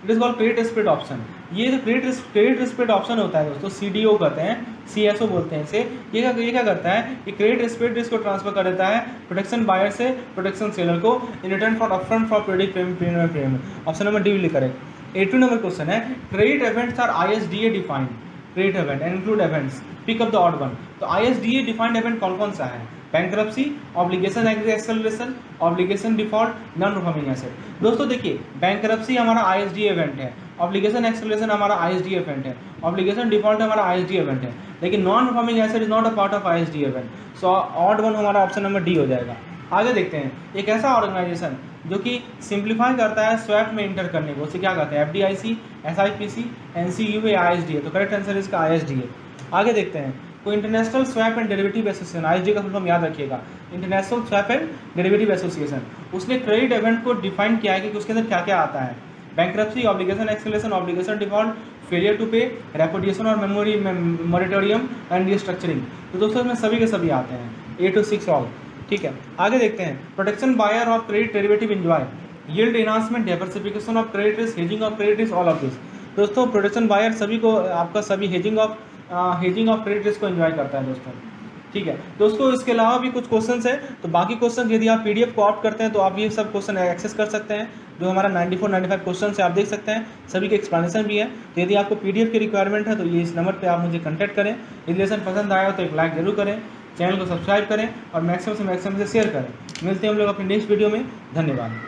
[SPEAKER 1] it is called credit spread option. ये जो क्रेडिट स्पेड ऑप्शन होता है दोस्तों, CDO कहते हैं, CSO बोलते हैं इसे। ये क्या करता है कि क्रेडिट स्पेड रिस्क को ट्रांसफर कर देता है प्रोटेक्शन बायर से प्रोटेक्शन सेलर को in return for upfront for predict payment. Option number D will correct. 82 number question है credit events are ISDA defined credit event and include events, pick up the odd one. तो ISDA defined event कौन कौन सा है? Bankruptcy, obligation acceleration, obligation default, non performing asset. दोस्तों देखिए, bankruptcy हमारा ISDA event है, ऑब्लिगेशन एक्सेलरेशन हमारा ISDA इवेंट है, ऑब्लिगेशन डिफॉल्ट हमारा ISDA इवेंट है, लेकिन non performing asset is not a part of ISDA event. So odd one हमारा ऑप्शन नंबर डी हो जाएगा। आगे देखते हैं, एक ऐसा ऑर्गेनाइजेशन जो कि सिंप्लीफाई करता है स्वैप में इंटर करने को, उसे क्या कहते हैं? FDIC, SIPC, NCUA, ISDA। तो करेक्ट आंसर इसका ISDA। आगे देखते हैं, कोई international swap and derivative association, ISDA का फुल फॉर्म याद रखिएगा, international swap and derivative association. उसने क्रेडिट इवेंट को डिफाइन किया है कि उसके अंदर क्या क्या आता है। Bankruptcy, obligation acceleration, obligation default, failure to pay, repudiation और मेमोरी मॉरिटोरियम एंड रिस्ट्रक्चरिंग। तो दोस्तों इसमें सभी के सभी आते हैं, A to 6 ऑल। ठीक है, आगे देखते हैं, protection buyer of credit derivative enjoy yield enhancement, diversification of credit risk, hedging of credit risk, all of this. दोस्तों प्रोटेक्शन बायर सभी को आपका सभी हेजिंग ऑफ क्रेडिट रिस्क को एंजॉय करता है दोस्तों। ठीक है दोस्तों, इसके अलावा भी कुछ क्वेश्चंस हैं, तो बाकी क्वेश्चन यदि आप PDF को ऑप्ट करते हैं तो आप ये सब क्वेश्चन एक्सेस कर सकते हैं। जो हमारा 94-95 क्वेश्चन है आप देख सकते हैं, सभी के एक्सप्लेनेशन भी है। तो यदि आपको PDF की रिक्वायरमेंट है तो ये इस नंबर पर आप मुझे कॉन्टैक्ट करें। यदि लेसन पसंद आया हो तो एक लाइक जरूर करें, चैनल को सब्सक्राइब करें और मैक्सिमम से शेयर करें। मिलते हैं हम लोग अपने नेक्स्ट वीडियो में। धन्यवाद।